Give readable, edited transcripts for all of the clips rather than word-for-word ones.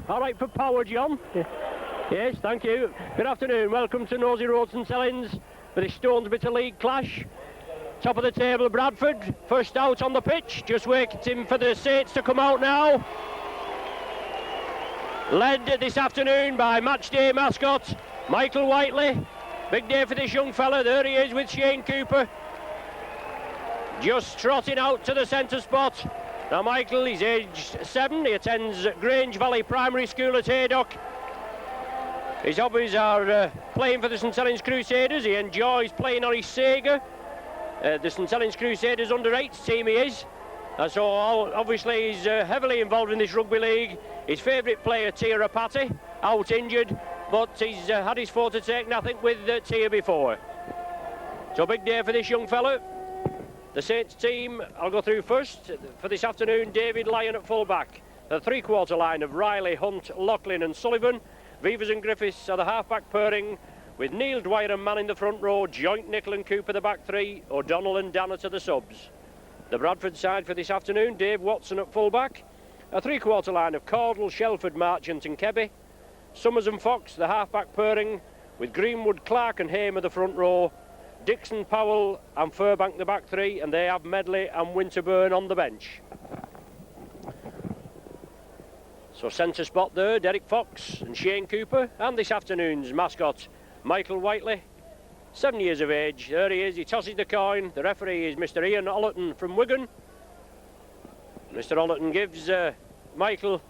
All right for power, John? Yes, thank you. Good afternoon. Welcome to Nosey Road St Helens for the Stones Bitter League clash. Top of the table, Bradford. First out on the pitch. Just waiting for the Saints to come out now. Led this afternoon by matchday mascot Michael Whiteley. Big day for this young fella. There he is with Shane Cooper. Just trotting out to the centre spot. Now Michael, he's aged 7. He attends Grange Valley Primary School at Haydock. His hobbies are playing for the St Helens Crusaders. He enjoys playing on his Sega. The St Helens Crusaders under-8s team he is. So obviously he's heavily involved in this rugby league. His favourite player, Tia Rapati, out injured, but he's had his foot to take, I think, with Tia before. So big day for this young fella. The Saints team, I'll go through first. For this afternoon, David Lyon at full-back. The three-quarter line of Riley, Hunt, Loughlin and Sullivan. Vivers and Griffiths are the half-back pairing, with Neil Dwyer and Mann in the front row, Joint, Nicol and Cooper the back three, O'Donnell and Danner to the subs. The Bradford side for this afternoon, Dave Watson at full-back. A three-quarter line of Cordell, Shelford, Marchant and Kebby. Summers and Fox, the half-back pairing, with Greenwood, Clark and Hamer the front row. Dixon, Powell and Furbank the back three, and they have Medley and Winterburn on the bench. So centre spot there, Derek Fox and Shane Cooper, and this afternoon's mascot, Michael Whiteley, 7 years of age. There he is, he tosses the coin. The referee is Mr Ian Ollerton from Wigan. Mr Ollerton gives Michael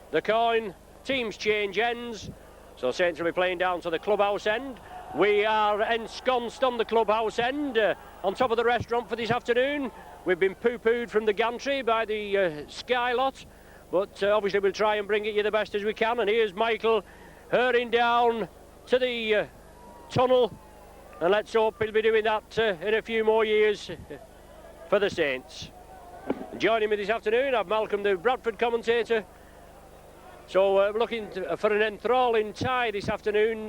the coin. Teams change ends, so Saints will be playing down to the clubhouse end. We are ensconced on the clubhouse end, on top of the restaurant for this afternoon. We've been poo-pooed from the gantry by the Sky lot, but obviously we'll try and bring it you the best as we can. And here's Michael hurrying down to the tunnel, and let's hope he'll be doing that in a few more years for the Saints. Joining me this afternoon, I've Malcolm, the Bradford commentator. So we're looking for an enthralling tie this afternoon,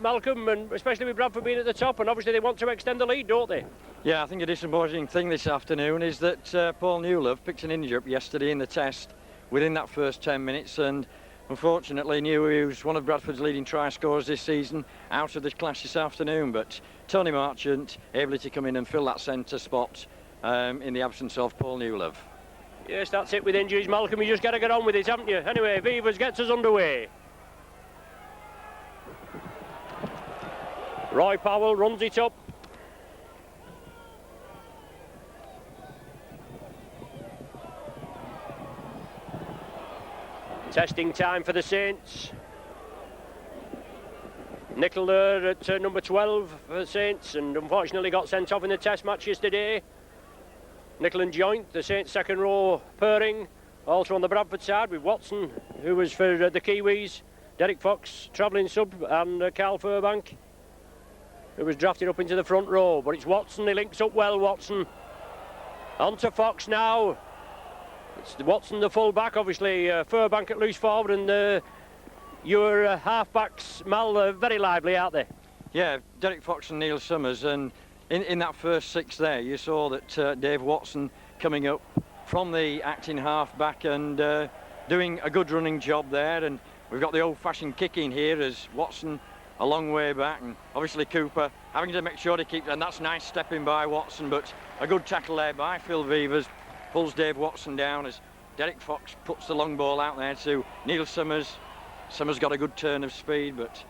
Malcolm, and especially with Bradford being at the top, and obviously they want to extend the lead, don't they? Yeah, I think a disappointing thing this afternoon is that Paul Newlove picked an injury up yesterday in the test within that first 10 minutes, and unfortunately Newlove, who's one of Bradford's leading try scorers this season, out of this clash this afternoon. But Tony Marchant able to come in and fill that centre spot in the absence of Paul Newlove. Yes, that's it with injuries, Malcolm. You just got to get on with it, haven't you? Anyway, Vivers gets us underway. Roy Powell runs it up. Testing time for the Saints. Nicol there at number 12 for the Saints, and unfortunately got sent off in the test match yesterday. Nicol and Joint, the Saints second row pairing, also on the Bradford side with Watson, who was for the Kiwis, Derek Fox, travelling sub, and Carl Furbank, who was drafted up into the front row. But it's Watson, he links up well, Watson. On to Fox now. It's Watson the full back, obviously Furbank at loose forward, and your half-backs, Mal, very lively, aren't they? Yeah, Derek Fox and Neil Summers, and in that first six there, you saw that Dave Watson coming up from the acting half-back and doing a good running job there. And we've got the old-fashioned kicking here as Watson a long way back, and obviously Cooper having to make sure to keep, and that's nice stepping by Watson, but a good tackle there by Phil Vivers, pulls Dave Watson down as Derek Fox puts the long ball out there to Neil Summers. Summers got a good turn of speed, but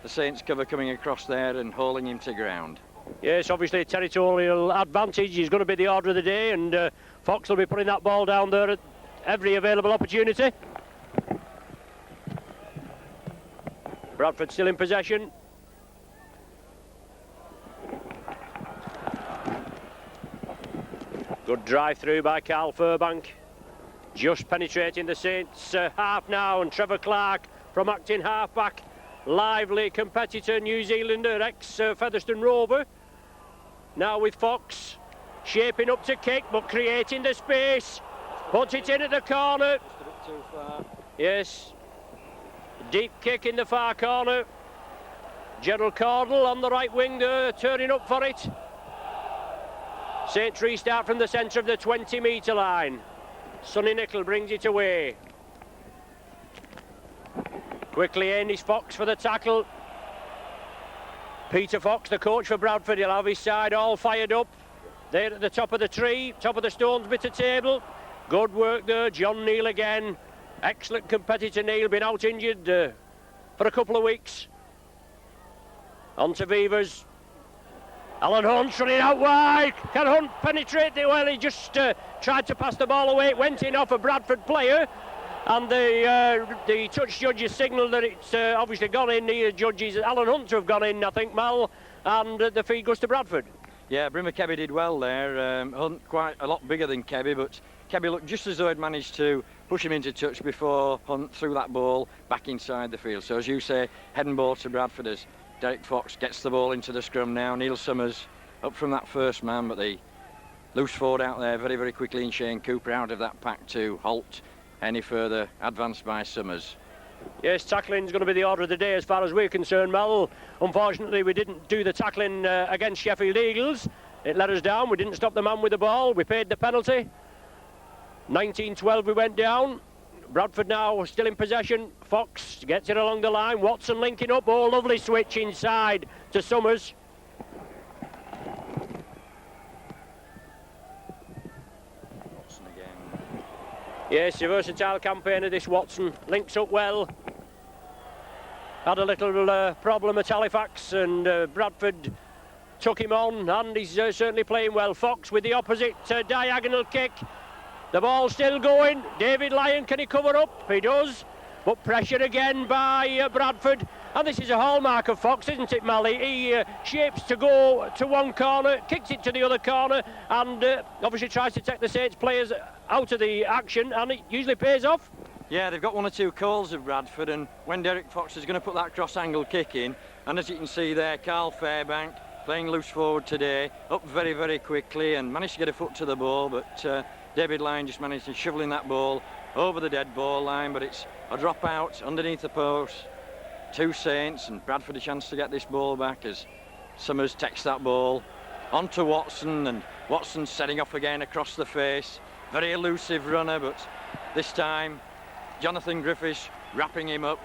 the Saints cover coming across there and hauling him to ground. Yes, obviously territorial advantage is going to be the order of the day, and Fox will be putting that ball down there at every available opportunity. Bradford still in possession. Good drive through by Carl Furbank. Just penetrating the Saints half now, and Trevor Clark from acting half-back. Lively competitor, New Zealander, ex-Featherstone Rover. Now with Fox, shaping up to kick, but creating the space. Puts it in at the corner. Just a bit too far. Yes. Deep kick in the far corner. Gerald Cordell on the right wing there, turning up for it. Saints restart from the centre of the 20-metre line. Sonny Nicol brings it away. Quickly in is Fox for the tackle. Peter Fox, the coach for Bradford, he'll have his side all fired up. They're at the top of the tree, top of the Stones Bitter table. Good work there, John Neal again. Excellent competitor Neal, been out injured for a couple of weeks. On to Beavers. Alan Hunt's running out wide. Can Hunt penetrate it? Well, he just tried to pass the ball away. It went in off a Bradford player. And the touch judges signalled that it's obviously gone in. The judges, Alan Hunt, to have gone in, I think, Mal. And the feed goes to Bradford. Yeah, Brimmer Kebby did well there. Hunt quite a lot bigger than Kebby, but Kebby looked just as though he'd managed to push him into touch before Hunt threw that ball back inside the field. So as you say, head and ball to Bradford as Derek Fox gets the ball into the scrum now. Neil Summers up from that first man, but the loose forward out there very, very quickly, and Shane Cooper out of that pack to halt any further advance by Summers. Yes, tackling's going to be the order of the day as far as we're concerned, Mal. Unfortunately, we didn't do the tackling against Sheffield Eagles. It let us down. We didn't stop the man with the ball. We paid the penalty. 19-12 we went down. Bradford now still in possession. Fox gets it along the line. Watson linking up. Oh, lovely switch inside to Summers. Watson again. Yes, a versatile campaigner, this Watson. Links up well. Had a little problem at Halifax, and Bradford took him on, and he's certainly playing well. Fox with the opposite diagonal kick. The ball still going. David Lyon, can he cover up? He does. But pressure again by Bradford. And this is a hallmark of Fox, isn't it, Mally? He shapes to go to one corner, kicks it to the other corner, and obviously tries to take the Saints players out of the action, and it usually pays off. Yeah, they've got one or two calls of Bradford, and when Derek Fox is going to put that cross-angle kick in, and as you can see there, Carl Fairbank playing loose forward today, up very, very quickly and managed to get a foot to the ball, but David Lyon just managed to shovel in that ball over the dead ball line, but it's a drop out underneath the post. Two Saints, and Bradford a chance to get this ball back as Summers takes that ball onto Watson, and Watson setting off again across the face. Very elusive runner, but this time Jonathan Griffiths wrapping him up,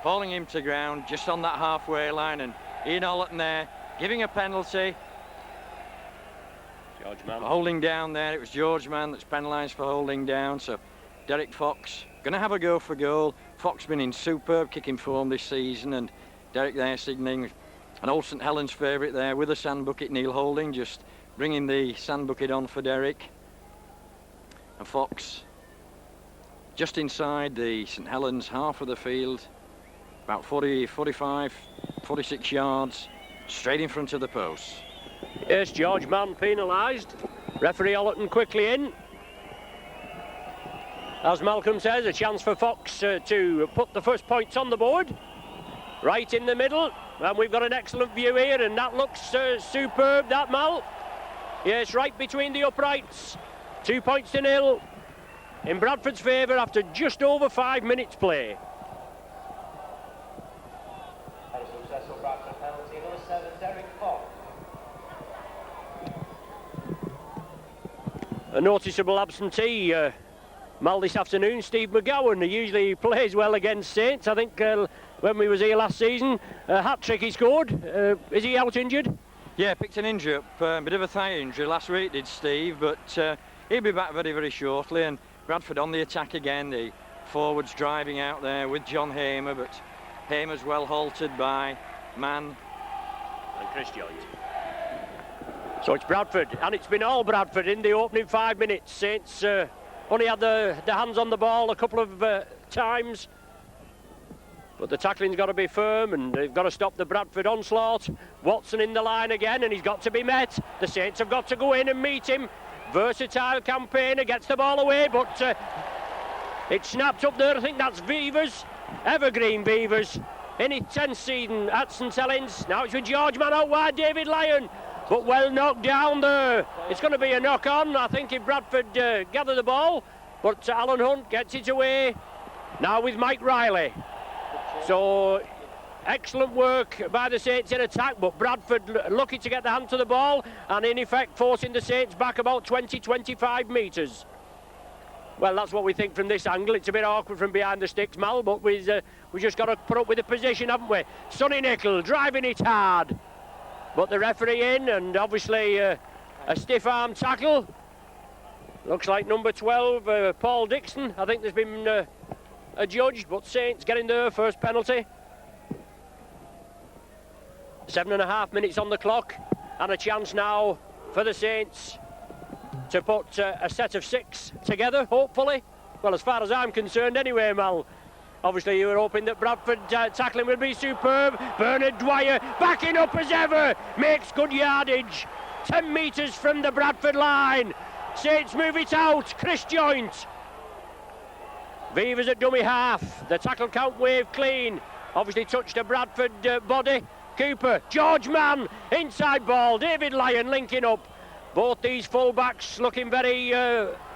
hauling him to ground just on that halfway line, and Ian Ollerton there giving a penalty. George Mann. Holding down there, it was George Mann that's penalised for holding down, so Derek Fox going to have a go for goal. Fox been in superb kicking form this season, and Derek there signalling an old St Helens favourite there with a sand bucket. Neil Holding just bringing the sand bucket on for Derek. And Fox just inside the St Helens half of the field, about 40, 45, 46 yards, straight in front of the post. Yes, George Mann penalised. Referee Ollerton quickly in. As Malcolm says, a chance for Fox to put the first points on the board. Right in the middle, and we've got an excellent view here, and that looks superb, that, Mal. Yes, right between the uprights. 2 points to nil in Bradford's favour after just over 5 minutes play. A successful Bradford penalty, number 7, Derek Fox. A noticeable absentee, Mal, this afternoon, Steve McGowan, who usually plays well against Saints. I think when we was here last season, a hat-trick he scored. Is he out injured? Yeah, picked an injury up, a bit of a thigh injury last week did Steve, but he'll be back very, very shortly. And Bradford on the attack again, the forwards driving out there with John Hamer, but Hamer's well halted by Mann and Chris Joyce. So it's Bradford, and it's been all Bradford in the opening 5 minutes. Saints only had the hands on the ball a couple of times, but the tackling's got to be firm, and they've got to stop the Bradford onslaught. Watson in the line again, and he's got to be met. The Saints have got to go in and meet him. Versatile campaigner, gets the ball away, but it snapped up there. I think that's Beavers, evergreen Beavers, in his 10th season at St Helens. Now it's with George Mann out wide, David Lyon, but well knocked down there. It's going to be a knock on, I think, if Bradford gather the ball, but Alan Hunt gets it away. Now with Mike Riley. So excellent work by the Saints in attack, but Bradford lucky to get the hand to the ball, and in effect forcing the Saints back about 20-25 metres. Well, that's what we think from this angle. It's a bit awkward from behind the sticks, Mal, but we just got to put up with the position, haven't we? Sonny Nicol driving it hard, but the referee in, and obviously a stiff arm tackle. Looks like number 12, Paul Dixon. I think there's been adjudged, but Saints getting their first penalty. 7.5 minutes on the clock, and a chance now for the Saints to put a set of 6 together, hopefully. Well, as far as I'm concerned anyway, Mal. Obviously you were hoping that Bradford tackling would be superb. Bernard Dwyer backing up as ever, makes good yardage. 10 metres from the Bradford line. Saints move it out, Chris Joint. Vivers at dummy half, the tackle count wave clean. Obviously touched a Bradford body. Cooper, George Mann, inside ball, David Lyon linking up. Both these full-backs looking very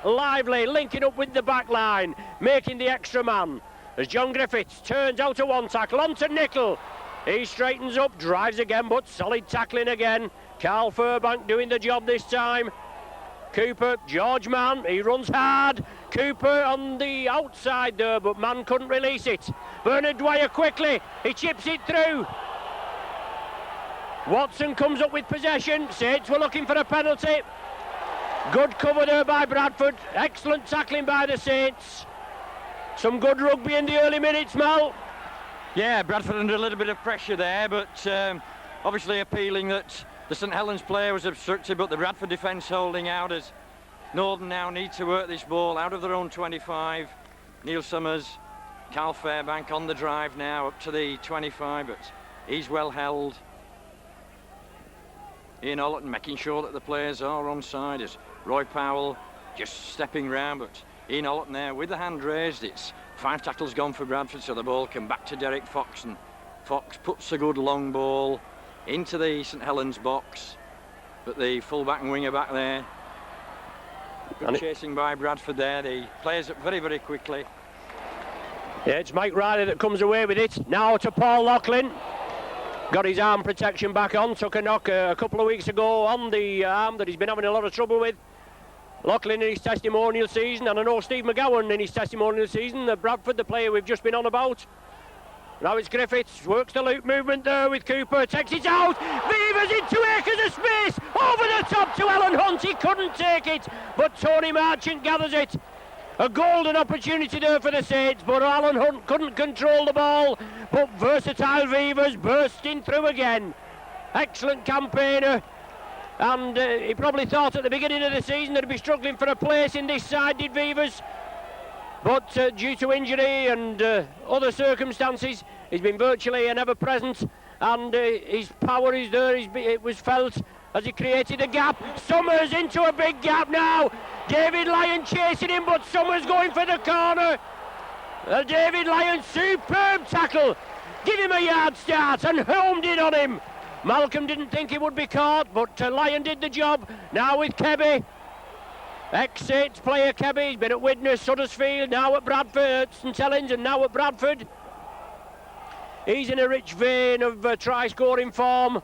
lively, linking up with the back line, making the extra man. As John Griffiths turns out of one tackle, onto Nicol. He straightens up, drives again, but solid tackling again. Carl Furbank doing the job this time. Cooper, George Mann, he runs hard. Cooper on the outside there, but Mann couldn't release it. Bernard Dwyer quickly, he chips it through. Watson comes up with possession. Saints were looking for a penalty. Good cover there by Bradford. Excellent tackling by the Saints. Some good rugby in the early minutes, Mal. Yeah, Bradford under a little bit of pressure there, but obviously appealing that the St Helens player was obstructed, but the Bradford defence holding out as Northern now need to work this ball out of their own 25. Neil Summers, Carl Fairbank on the drive now up to the 25, but he's well held. Ian Ollerton making sure that the players are on side as Roy Powell just stepping round, but Ian Ollerton there with the hand raised. It's 5 tackles gone for Bradford, so the ball can back to Derek Fox, and Fox puts a good long ball into the St Helens box, but the full-back and winger back there, good chasing by Bradford there. The players up very, very quickly. Yeah, it's Mike Riley that comes away with it. Now to Paul Loughlin. Got his arm protection back on, took a knock a couple of weeks ago on the arm that he's been having a lot of trouble with. Loughlin in his testimonial season, and I know Steve McGowan in his testimonial season, the Bradford, the player we've just been on about. Now it's Griffiths, works the loop movement there with Cooper, takes it out, Vivers into acres of space, over the top to Alan Hunt, he couldn't take it, but Tony Marchant gathers it. A golden opportunity there for the Saints, but Alan Hunt couldn't control the ball, but versatile Vivers bursting through again. Excellent campaigner, and he probably thought at the beginning of the season that he'd be struggling for a place in this side, did Vivers. But due to injury and other circumstances, he's been virtually an ever-present, and his power is there, it was felt as he created a gap. Summers into a big gap now. David Lyon chasing him, but Summers going for the corner. David Lyon, superb tackle. Give him a yard start and homed in on him. Malcolm didn't think he would be caught, but Lyon did the job. Now with Kebby. Ex-Saints player Kebby, he's been at Widnes, Huddersfield, now at Bradford, St Helens, and now at Bradford. He's in a rich vein of try-scoring form.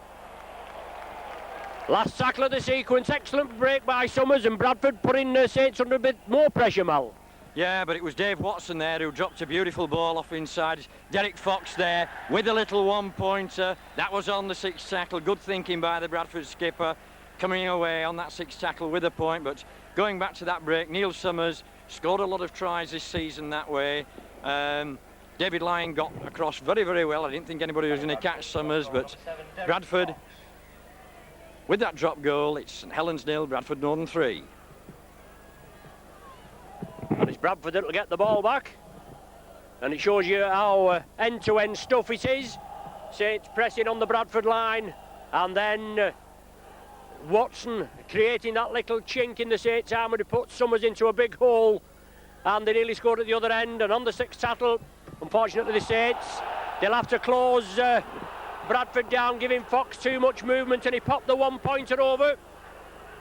Last tackle of the sequence, excellent break by Summers, and Bradford putting Saints under a bit more pressure, Mal. Yeah, but it was Dave Watson there who dropped a beautiful ball off inside. Derek Fox there with a little one-pointer. That was on the 6th tackle. Good thinking by the Bradford skipper, coming away on that 6th tackle with a point. But going back to that break, Neil Summers scored a lot of tries this season that way. David Lyon got across very, very well. I didn't think anybody was going to catch Summers, but Bradford, with that drop goal, it's St Helens 0, Bradford Northern 3. And it's Bradford that'll get the ball back. And it shows you how end-to-end stuff it is. Saints pressing on the Bradford line, and then Watson creating that little chink in the Saints' armour to put Summers into a big hole, and they nearly scored at the other end. And on the 6th tackle, unfortunately the Saints, they'll have to close Bradford down, giving Fox too much movement, and he popped the one-pointer over.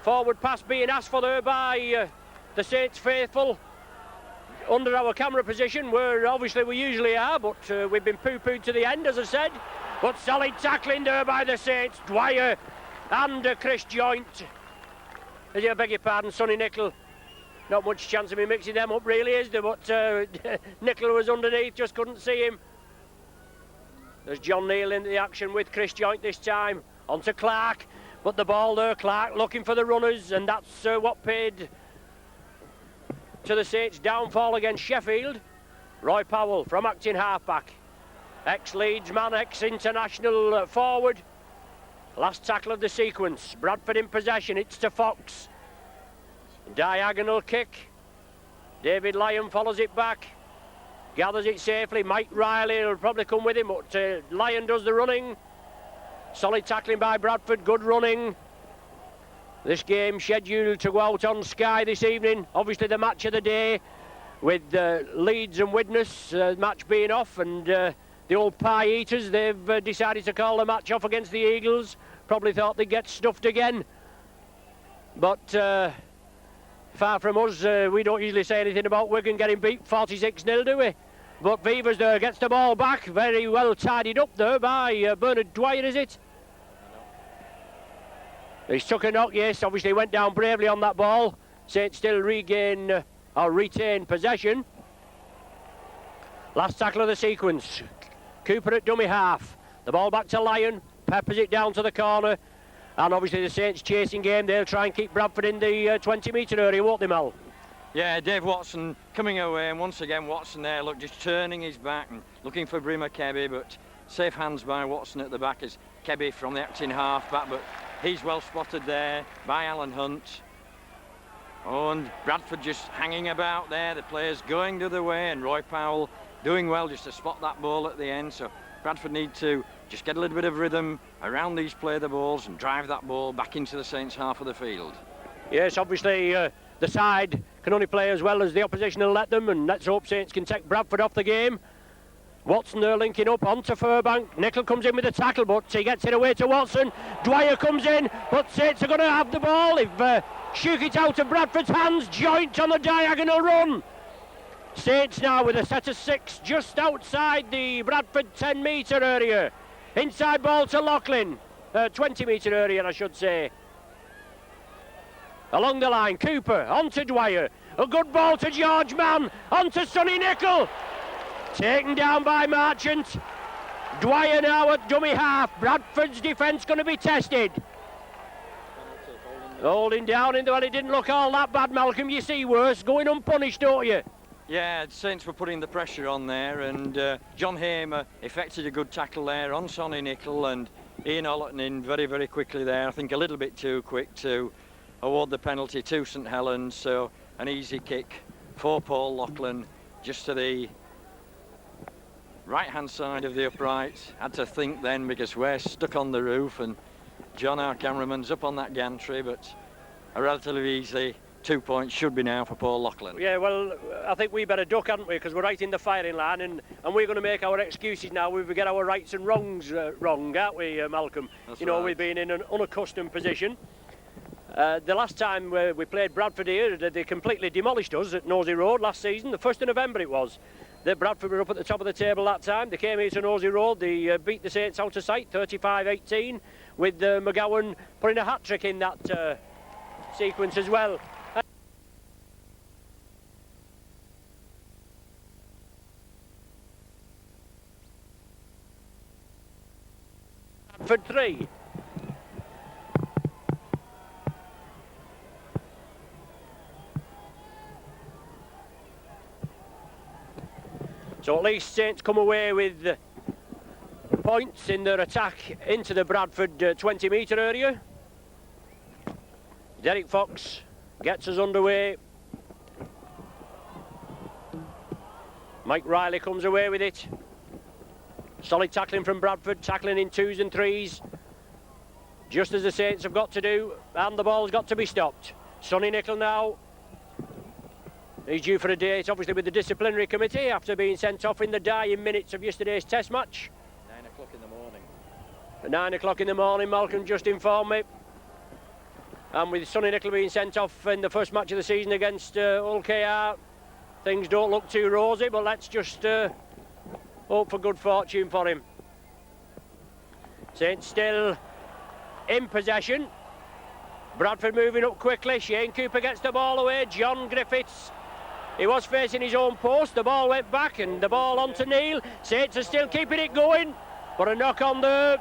Forward pass being asked for there by the Saints faithful under our camera position, where obviously we usually are, but we've been poo-pooed to the end, as I said. But solid tackling there by the Saints. Dwyer and Chris Joint. I beg your pardon, Sonny Nicol. Not much chance of me mixing them up, really, is there? But Nicol was underneath, just couldn't see him. There's John Neal into the action with Chris Joint this time. On to Clark, but the ball there, Clark looking for the runners, and that's what paid to the Saints' downfall against Sheffield. Roy Powell from acting halfback. Ex-Leeds man, ex-international forward. Last tackle of the sequence. Bradford in possession, it's to Fox. Diagonal kick. David Lyon follows it back. Gathers it safely. Mike Riley will probably come with him, but Lyon does the running. Solid tackling by Bradford, good running. This game scheduled to go out on Sky this evening. Obviously the match of the day, with Leeds and Widnes match being off, and the old pie eaters, they've decided to call the match off against the Eagles. Probably thought they'd get stuffed again. But far from us, we don't usually say anything about Wigan getting beat 46-0, do we? But Vivers there gets the ball back, very well tidied up there by Bernard Dwyer, is it? He's took a knock, yes, obviously went down bravely on that ball. Saints still retain possession. Last tackle of the sequence. Cooper at dummy half. The ball back to Lyon, peppers it down to the corner. And obviously the Saints chasing game, they'll try and keep Bradford in the 20-metre area, won't they, Mel? Yeah, Dave Watson coming away, and once again Watson there, look, just turning his back and looking for Brimmer Kebby, but safe hands by Watson at the back as Kebby from the acting half-back, but he's well spotted there by Alan Hunt. Oh, and Bradford just hanging about there, the players going the other way, and Roy Powell doing well just to spot that ball at the end, so Bradford need to just get a little bit of rhythm around these play the balls and drive that ball back into the Saints half of the field. Yes, obviously the side can only play as well as the opposition will let them, and let's hope Saints can take Bradford off the game. Watson there linking up onto Furbank. Nicol comes in with a tackle, but he gets it away to Watson. Dwyer comes in, but Saints are going to have the ball. If shook it out of Bradford's hands, Joint on the diagonal run. Saints now with a set of 6 just outside the Bradford 10-metre area. Inside ball to Loughlin, 20-metre area I should say. Along the line, Cooper, on to Dwyer. A good ball to George Mann, on to Sonny Nicol. Taken down by Marchant. Dwyer now at dummy half. Bradford's defence going to be tested. Holding down, well, it didn't look all that bad, Malcolm. You see worse, going unpunished, don't you? Yeah, Saints were putting the pressure on there, and John Hamer effected a good tackle there on Sonny Nicol, and Ian Ollerton in very, very quickly there. I think a little bit too quick to award the penalty to St Helens, so an easy kick for Paul Loughlin just to the right-hand side of the upright. Had to think then because we're stuck on the roof, and John, our cameraman's up on that gantry, but a relatively easy 2 points should be now for Paul Loughlin. Yeah, well, I think we better duck, hadn't we, because we're right in the firing line, and we're going to make our excuses now. We get our rights and wrongs wrong, aren't we, Malcolm? That's you know, right. We've been in an unaccustomed position. The last time we played Bradford here, they completely demolished us at Nosey Road last season. The 1st of November it was. The Bradford were up at the top of the table that time. They came here to Nosey Road. They beat the Saints out of sight, 35-18, with McGowan putting a hat-trick in that sequence as well. Bradford 3. So at least Saints come away with points in their attack into the Bradford 20-metre area. Derek Fox gets us underway. Mike Riley comes away with it. Solid tackling from Bradford, tackling in 2s and 3s. Just as the Saints have got to do, and the ball's got to be stopped. Sonny Nicol now. He's due for a date, obviously, with the disciplinary committee after being sent off in the dying minutes of yesterday's test match. 9 o'clock in the morning. At 9 o'clock in the morning, Malcolm just informed me. And with Sonny Nicol being sent off in the first match of the season against Hull KR, things don't look too rosy, but let's just hope for good fortune for him. Saints still in possession. Bradford moving up quickly. Shane Cooper gets the ball away. John Griffiths. He was facing his own post. The ball went back and the ball onto Neil. Saints are still keeping it going. But a knock on there.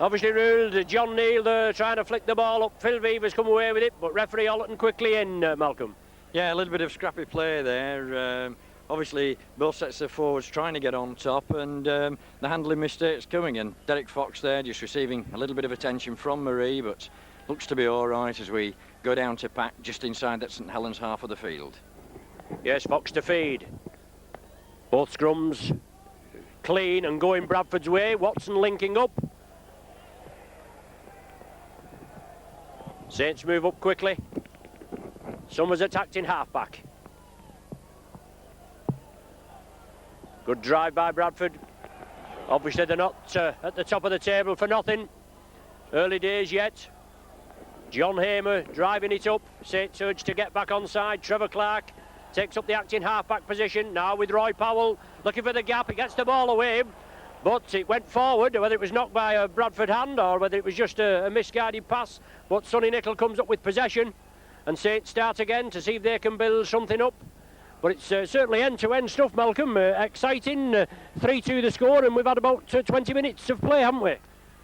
Obviously ruled John Neil there, trying to flick the ball up. Phil Beaver's come away with it, but referee Ollerton quickly in, Malcolm. Yeah, a little bit of scrappy play there. Obviously, both sets of forwards trying to get on top, and the handling mistakes coming. And Derek Fox there just receiving a little bit of attention from Marie, but looks to be all right as we go down to pack just inside that St Helens half of the field. Yes, Fox to feed. Both scrums clean and going Bradford's way. Watson linking up. Saints move up quickly. Summers attacked in half-back. Good drive by Bradford. Obviously they're not at the top of the table for nothing. Early days yet. John Hamer driving it up. Saints urge to get back on side. Trevor Clark takes up the acting half-back position. Now with Roy Powell looking for the gap. He gets the ball away. But it went forward, whether it was knocked by a Bradford hand or whether it was just a misguided pass. But Sonny Nicol comes up with possession. And Saints start again to see if they can build something up. But it's certainly end-to-end stuff, Malcolm. Exciting. 3-2 the score, and we've had about 20 minutes of play, haven't we?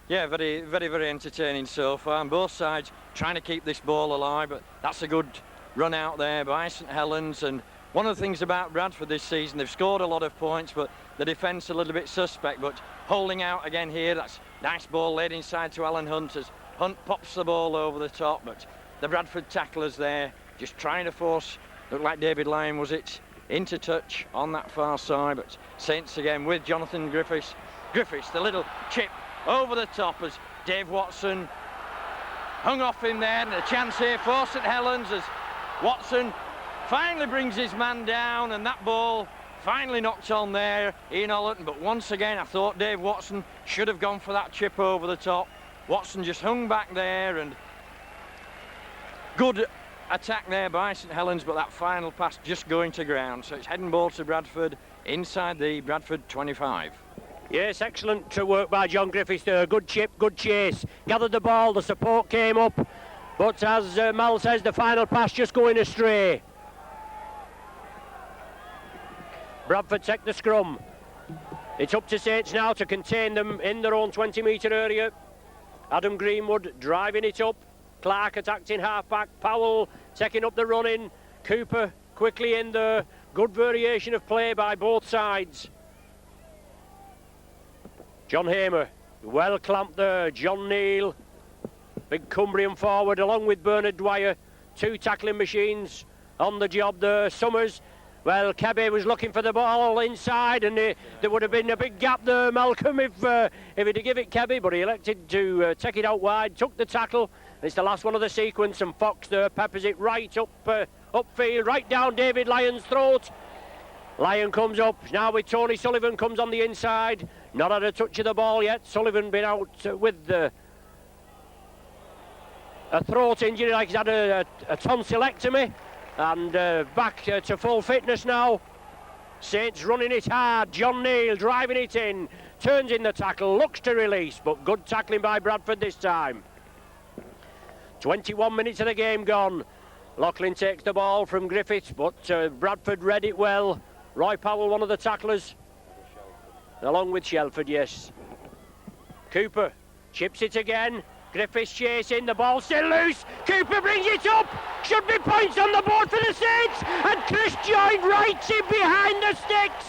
Yeah, very, very, very entertaining so far. And both sides trying to keep this ball alive. But that's a good run out there by St Helens. And one of the things about Bradford this season, they've scored a lot of points, but the defence a little bit suspect. But holding out again here, that's nice ball laid inside to Alan Hunt as Hunt pops the ball over the top. But the Bradford tacklers there just trying to force, looked like David Lyon was it, into touch on that far side. But Saints again with Jonathan Griffiths. Griffiths, the little chip over the top as Dave Watson hung off him there, and a chance here for St Helens as Watson finally brings his man down, and that ball finally knocked on there, Ian Ollerton. But once again, I thought Dave Watson should have gone for that chip over the top. Watson just hung back there, and good attack there by St Helens, but that final pass just going to ground. So it's heading ball to Bradford inside the Bradford 25. Yes, excellent work by John Griffiths there. Good chip, good chase. Gathered the ball, the support came up. But as Mal says, the final pass just going astray. Bradford take the scrum. It's up to Saints now to contain them in their own 20-metre area. Adam Greenwood driving it up. Clark attacked in half-back. Powell taking up the running. Cooper quickly in there. Good variation of play by both sides. John Hamer, well clamped there. John Neal, big Cumbrian forward along with Bernard Dwyer. Two tackling machines on the job there. Summers, well, Kebby was looking for the ball inside, and there would have been a big gap there, Malcolm, if he'd give it Kebby, but he elected to take it out wide, took the tackle. It's the last one of the sequence, and Fox there peppers it right up upfield, right down David Lyon's throat. Lyon comes up now with Tony Sullivan, comes on the inside. Not had a touch of the ball yet. Sullivan been out with a throat injury, like he's had a tonsillectomy, and back to full fitness now. Saints running it hard. John Neal driving it in, turns in the tackle, looks to release, but good tackling by Bradford this time. 21 minutes of the game gone. Loughlin takes the ball from Griffiths, but Bradford read it well. Roy Powell, one of the tacklers, along with Shelford, yes. Cooper chips it again. Griffiths chasing, the ball still loose. Cooper brings it up. Should be points on the board for the Saints. And Chris Joint writes it behind the sticks.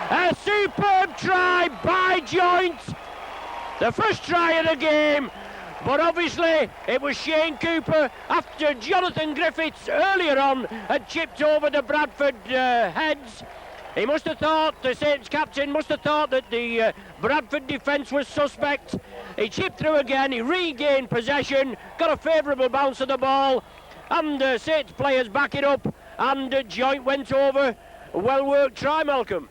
A superb try by Joint. The first try of the game. But obviously it was Shane Cooper after Jonathan Griffiths earlier on had chipped over the Bradford heads. He must have thought, the Saints captain must have thought that the Bradford defence was suspect. He chipped through again, he regained possession, got a favourable bounce of the ball, and Saints players back it up, and Joint went over. A well-worked try, Malcolm.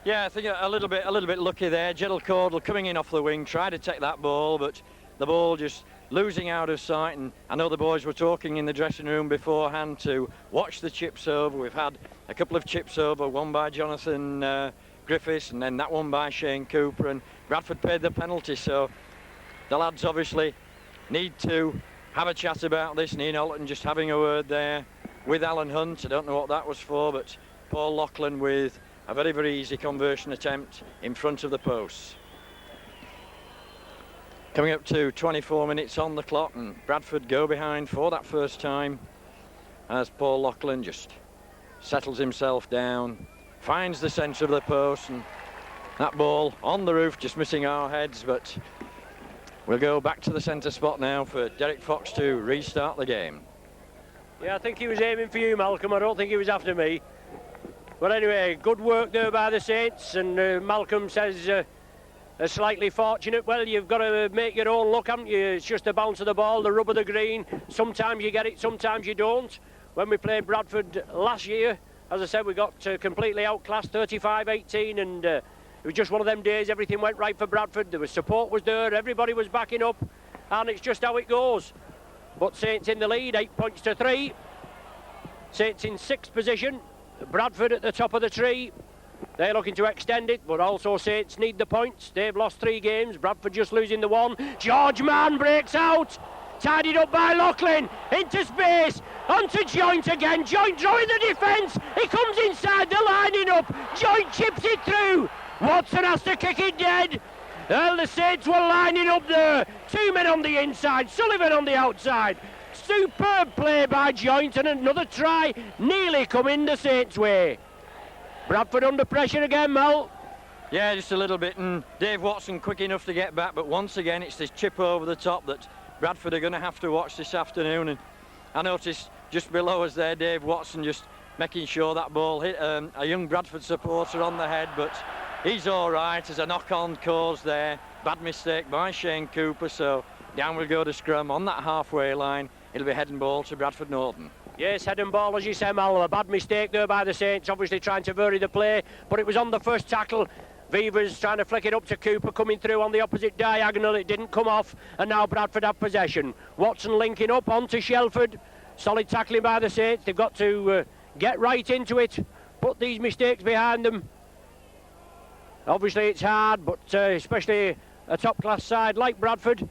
Yeah, I think a little bit lucky there. Gerald Cordell coming in off the wing, tried to take that ball, but the ball just losing out of sight. And I know the boys were talking in the dressing room beforehand to watch the chips over. We've had a couple of chips over, one by Jonathan Griffiths and then that one by Shane Cooper, and Bradford paid the penalty. So the lads obviously need to have a chat about this. Ian Ollerton just having a word there with Alan Hunt. I don't know what that was for, but Paul Lachlan with a very, very easy conversion attempt in front of the posts. Coming up to 24 minutes on the clock, and Bradford go behind for that first time as Paul Lachlan just settles himself down, finds the centre of the post, and that ball on the roof just missing our heads, but we'll go back to the centre spot now for Derek Fox to restart the game. Yeah, I think he was aiming for you, Malcolm. I don't think he was after me. But anyway, good work there by the Saints, and Malcolm says slightly fortunate. Well, you've got to make your own luck, haven't you? It's just the bounce of the ball, the rub of the green. Sometimes you get it, sometimes you don't. When we played Bradford last year, as I said, we got completely outclassed, 35-18, and it was just one of them days. Everything went right for Bradford. There was support was there, everybody was backing up, and it's just how it goes. But Saints in the lead, 8 points to 3. Saints in 6th position. Bradford at the top of the tree. They're looking to extend it, but also Saints need the points. They've lost 3 games. Bradford just losing the 1. George Mann breaks out. Tidied up by Lachlan. Into space. Onto Joint again. Joint drawing the defence. He comes inside. They're lining up. Joint chips it through. Watson has to kick it dead. Well, the Saints were lining up there. 2 men on the inside. Sullivan on the outside. Superb play by Joint, and another try nearly coming the Saints' way. Bradford under pressure again, Mel. Yeah, just a little bit, and Dave Watson quick enough to get back, but once again it's this chip over the top that Bradford are going to have to watch this afternoon. And I noticed just below us there, Dave Watson just making sure that ball hit a young Bradford supporter on the head, but he's all right. There's a knock-on cause there. Bad mistake by Shane Cooper, so down we'll go to scrum on that halfway line. It'll be head and ball to Bradford Northern. Yes, head and ball, as you say, Mal. A bad mistake there by the Saints, obviously trying to vary the play, but it was on the first tackle. Vivers trying to flick it up to Cooper, coming through on the opposite diagonal. It didn't come off, and now Bradford have possession. Watson linking up onto Shelford. Solid tackling by the Saints. They've got to get right into it, put these mistakes behind them. Obviously it's hard, but especially a top-class side like Bradford.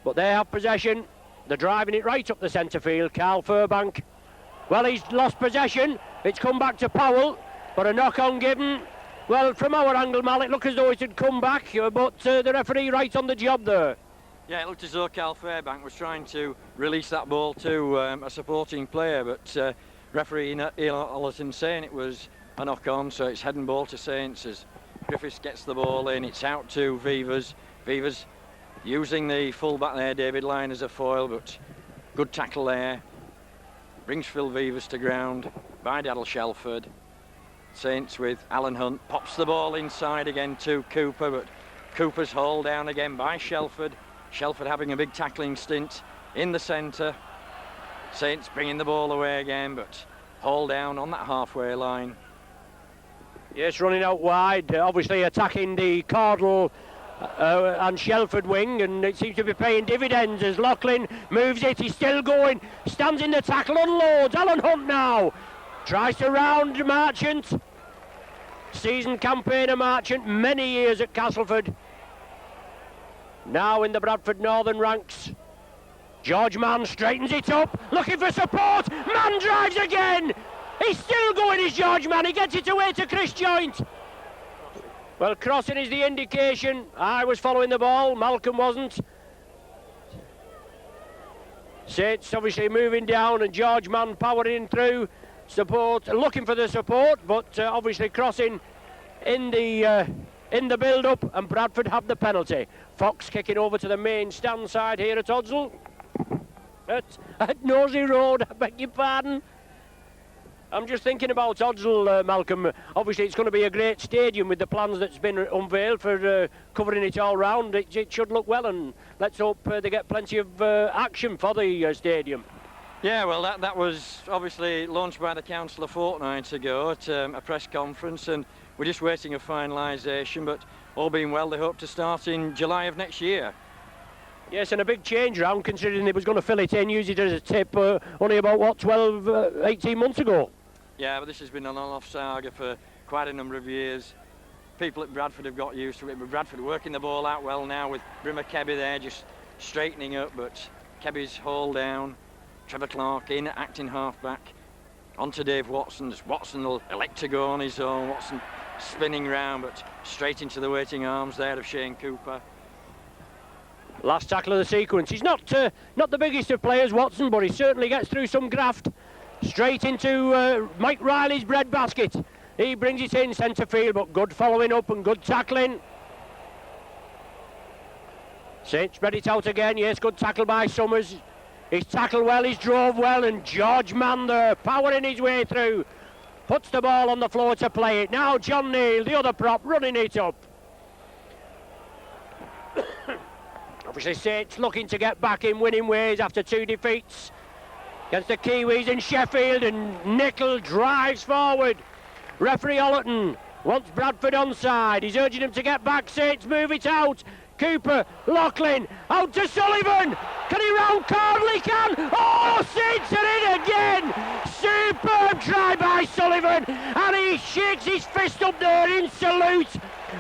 But they have possession. They're driving it right up the centre field. Carl Furbank. Well, he's lost possession. It's come back to Powell, but a knock-on given. Well, from our angle, Mal, it looked as though it had come back, but the referee right on the job there. Yeah, it looked as though Carl Fairbank was trying to release that ball to a supporting player, but referee Ian Ollerton saying it was a knock-on, so it's head and ball to Saints as Griffiths gets the ball in. It's out to Vivers. Vivers using the full-back there, David Lyon, as a foil, but good tackle there. Brings Phil Vivers to ground by Daryl Shelford. Saints with Alan Hunt, pops the ball inside again to Cooper, but Cooper's hauled down again by Shelford. Shelford having a big tackling stint in the centre. Saints bringing the ball away again, but hauled down on that halfway line. Yes, running out wide, obviously attacking the Cardle and Shelford wing, and it seems to be paying dividends as Lachlan moves it. He's still going, stands in the tackle, unloads. Alan Hunt now tries to round Marchant. Season campaigner Marchant, many years at Castleford. Now in the Bradford Northern ranks. George Mann straightens it up, looking for support. Mann drives again. He's still going, is George Mann. He gets it away to Chris Joint. Well, crossing is the indication. I was following the ball, Malcolm wasn't. Saints obviously moving down, and George Mann powering through. Support, looking for the support, but obviously crossing in the build-up, and Bradford have the penalty. Fox kicking over to the main stand side here at Odsal. At Nosey Road, I beg your pardon. I'm just thinking about Odsal, Malcolm. Obviously it's going to be a great stadium with the plans that's been unveiled for covering it all round. It should look well, and let's hope they get plenty of action for the stadium. Yeah, well, that was obviously launched by the council a fortnight ago at a press conference, and we're just waiting a finalisation, but all being well, they hope to start in July of next year. Yes, and a big change round, considering they was going to fill it in, use it as a tip only about, 18 months ago. Yeah, but this has been an on-off saga for quite a number of years. People at Bradford have got used to it, but Bradford working the ball out well now with Brimmer Kebby there, just straightening up, but Kebby's hauled down. Trevor Clark in, acting half-back. On to Dave Watson. Watson will elect to go on his own. Watson spinning round, but straight into the waiting arms there of Shane Cooper. Last tackle of the sequence. He's not the biggest of players, Watson, but he certainly gets through some graft. Straight into Mike Riley's breadbasket. He brings it in centre field, but good following up and good tackling. Saint spread it out again. Yes, good tackle by Summers. He's tackled well, he's drove well, and George Mann there, powering his way through. Puts the ball on the floor to play it. Now John Neal, the other prop, running it up. Obviously Saints looking to get back in winning ways after 2 defeats against the Kiwis in Sheffield, and Nickel drives forward. Referee Ollerton wants Bradford onside. He's urging him to get back. Saints move it out. Cooper, Loughlin, out to Sullivan. Can he round Cardle? He can. Oh, Saints are in again. Superb try by Sullivan, and he shakes his fist up there in salute.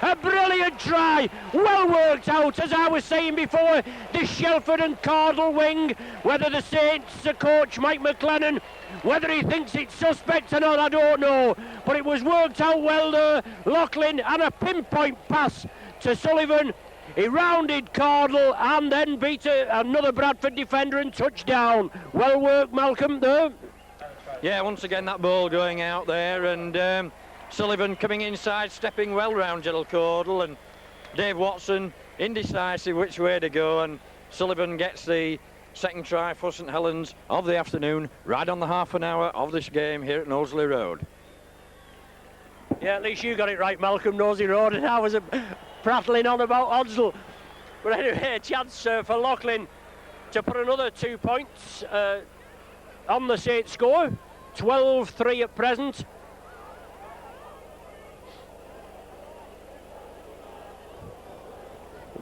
A brilliant try, well worked out, as I was saying before, the Shelford and Cardle wing. Whether the Saints coach Mike McLennan, whether he thinks it's suspect or not, I don't know, but it was worked out well there. Loughlin, and a pinpoint pass to Sullivan. He rounded Cardle and then beat another Bradford defender and touchdown. Well worked, Malcolm, there. Yeah, once again that ball going out there, and Sullivan coming inside, stepping well round Gerald Cardle, and Dave Watson indecisive which way to go, and Sullivan gets the second try for St Helens of the afternoon, right on the half an hour of this game here at Knowsley Road. Yeah, at least you got it right, Malcolm. Knowsley Road, and I was prattling on about Odsal. But anyway, a chance for Loughlin to put another 2 points on the Saints score. 12-3 at present.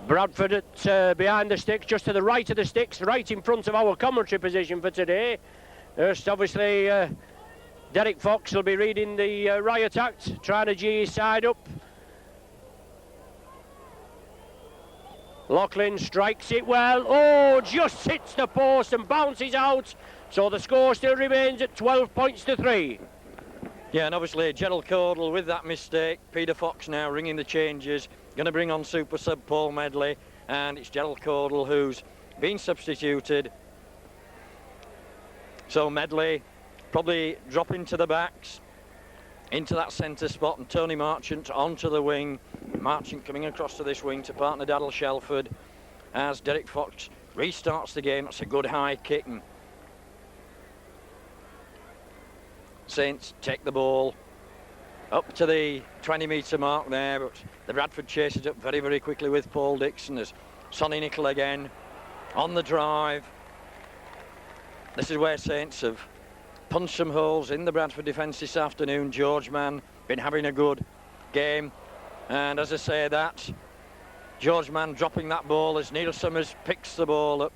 Bradford at behind the sticks, just to the right of the sticks, right in front of our commentary position for today. First, obviously, Derek Fox will be reading the riot act, trying to G his side up. Loughlin strikes it well. Oh, just hits the post and bounces out. So the score still remains at 12 points to 3. Yeah, and obviously Gerald Cardle with that mistake. Peter Fox now ringing the changes. Going to bring on super sub Paul Medley, and it's Gerald Cardle who's been substituted. So Medley probably dropping to the backs into that centre spot, and Tony Marchant onto the wing. Marchant coming across to this wing to partner Daryl Shelford as Derek Fox restarts the game. That's a good high kick, and Saints take the ball up to the 20-metre mark there, but the Bradford chase it up very, very quickly with Paul Dixon as Sonny Nickel again on the drive. This is where Saints have punched some holes in the Bradford defence this afternoon. George Mann been having a good game, and as I say that, George Mann dropping that ball as Neil Summers picks the ball up,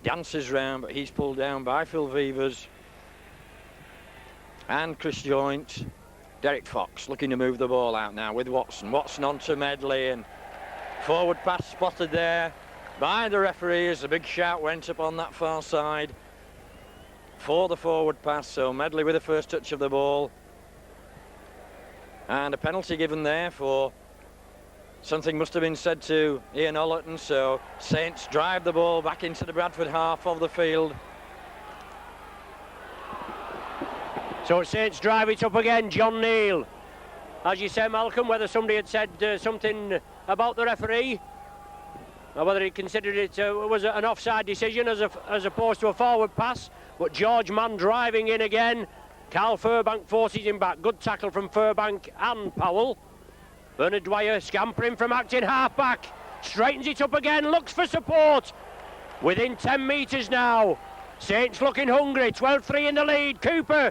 dances round, but he's pulled down by Phil Vevers and Chris Joint. Derek Fox looking to move the ball out now with Watson. Watson on to Medley, and forward pass spotted there by the referee as a big shout went up on that far side for the forward pass. So Medley with the first touch of the ball, and a penalty given there for something must have been said to Ian Ollerton. So Saints drive the ball back into the Bradford half of the field. So Saints drive it up again. John Neal, as you say, Malcolm, whether somebody had said something about the referee, or whether he considered it was an offside decision as opposed to a forward pass. But George Mann driving in again. Carl Furbank forces him back. Good tackle from Furbank and Powell. Bernard Dwyer scampering from acting half-back. Straightens it up again, looks for support. Within 10 metres now. Saints looking hungry, 12-3 in the lead. Cooper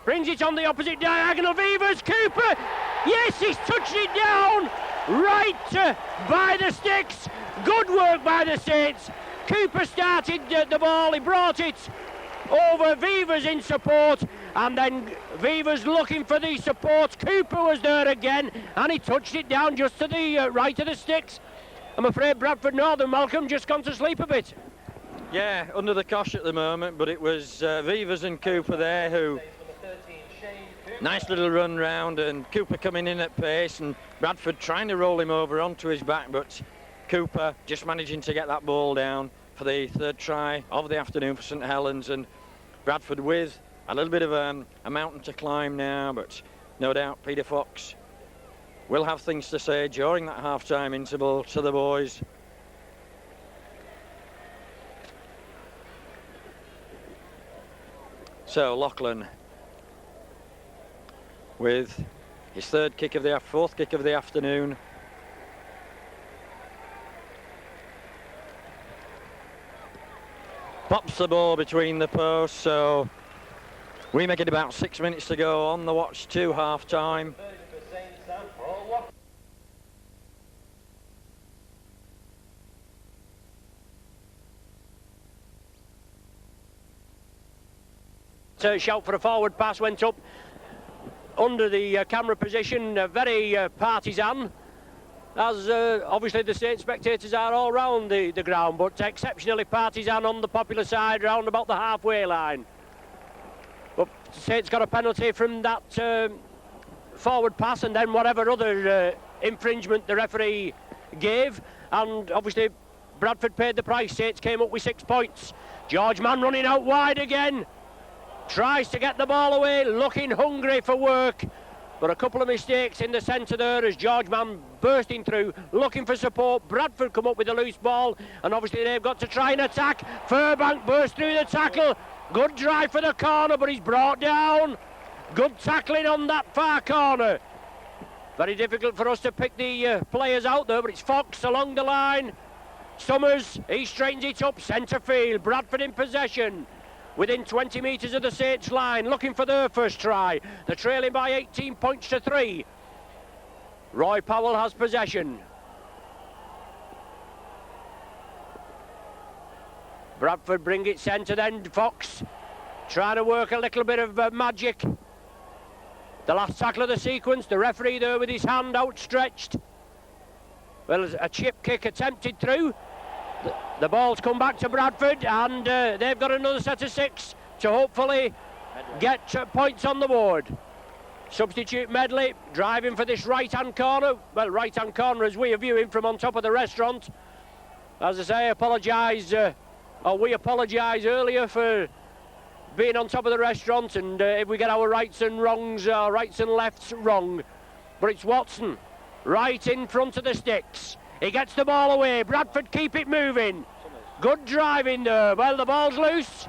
brings it on the opposite diagonal. Vevers, Cooper, yes, he's touched it down right by the sticks. Good work by the Saints. Cooper started the ball, he brought it over Vevers in support, and then Vevers looking for the support. Cooper was there again, and he touched it down just to the right of the sticks. I'm afraid Bradford Northern, Malcolm, just gone to sleep a bit. Yeah, under the cosh at the moment, but it was Vivas and Cooper there who... Nice little run round, and Cooper coming in at pace, and Bradford trying to roll him over onto his back, but Cooper just managing to get that ball down for the third try of the afternoon for St Helens, and Bradford with a little bit of a mountain to climb now, but no doubt Peter Fox will have things to say during that half-time interval to the boys. So Lachlan with his fourth kick of the afternoon. Pops the ball between the posts, so we make it about 6 minutes to go on the watch to half-time. Shout for a forward pass went up under the camera position, very partisan, as obviously the Saints spectators are all round the ground, but exceptionally partisan on the popular side round about the halfway line. But Saints got a penalty from that forward pass, and then whatever other infringement the referee gave, and obviously Bradford paid the price. Saints came up with 6 points. George Mann running out wide again. Tries to get the ball away, looking hungry for work, but a couple of mistakes in the centre there as George Mann bursting through, looking for support. Bradford come up with a loose ball, and obviously they've got to try and attack. Furbank burst through the tackle. Good drive for the corner, but he's brought down. Good tackling on that far corner. Very difficult for us to pick the players out there, but it's Fox along the line. Summers, he straightens it up, centre field. Bradford in possession. Within 20 metres of the Saints line, looking for their first try. They're trailing by 18 points to 3. Roy Powell has possession. Bradford bring it centre, then Fox trying to work a little bit of magic. The last tackle of the sequence, the referee there with his hand outstretched. Well, a chip kick attempted through. The ball's come back to Bradford, and they've got another set of 6 to hopefully get points on the board. Substitute Medley driving for this right-hand corner. Well, right-hand corner as we are viewing from on top of the restaurant. As I say, we apologise earlier for being on top of the restaurant, and if we get our rights and wrongs, our rights and lefts wrong. But it's Watson right in front of the sticks. He gets the ball away. Bradford keep it moving. Good driving there. Well, the ball's loose.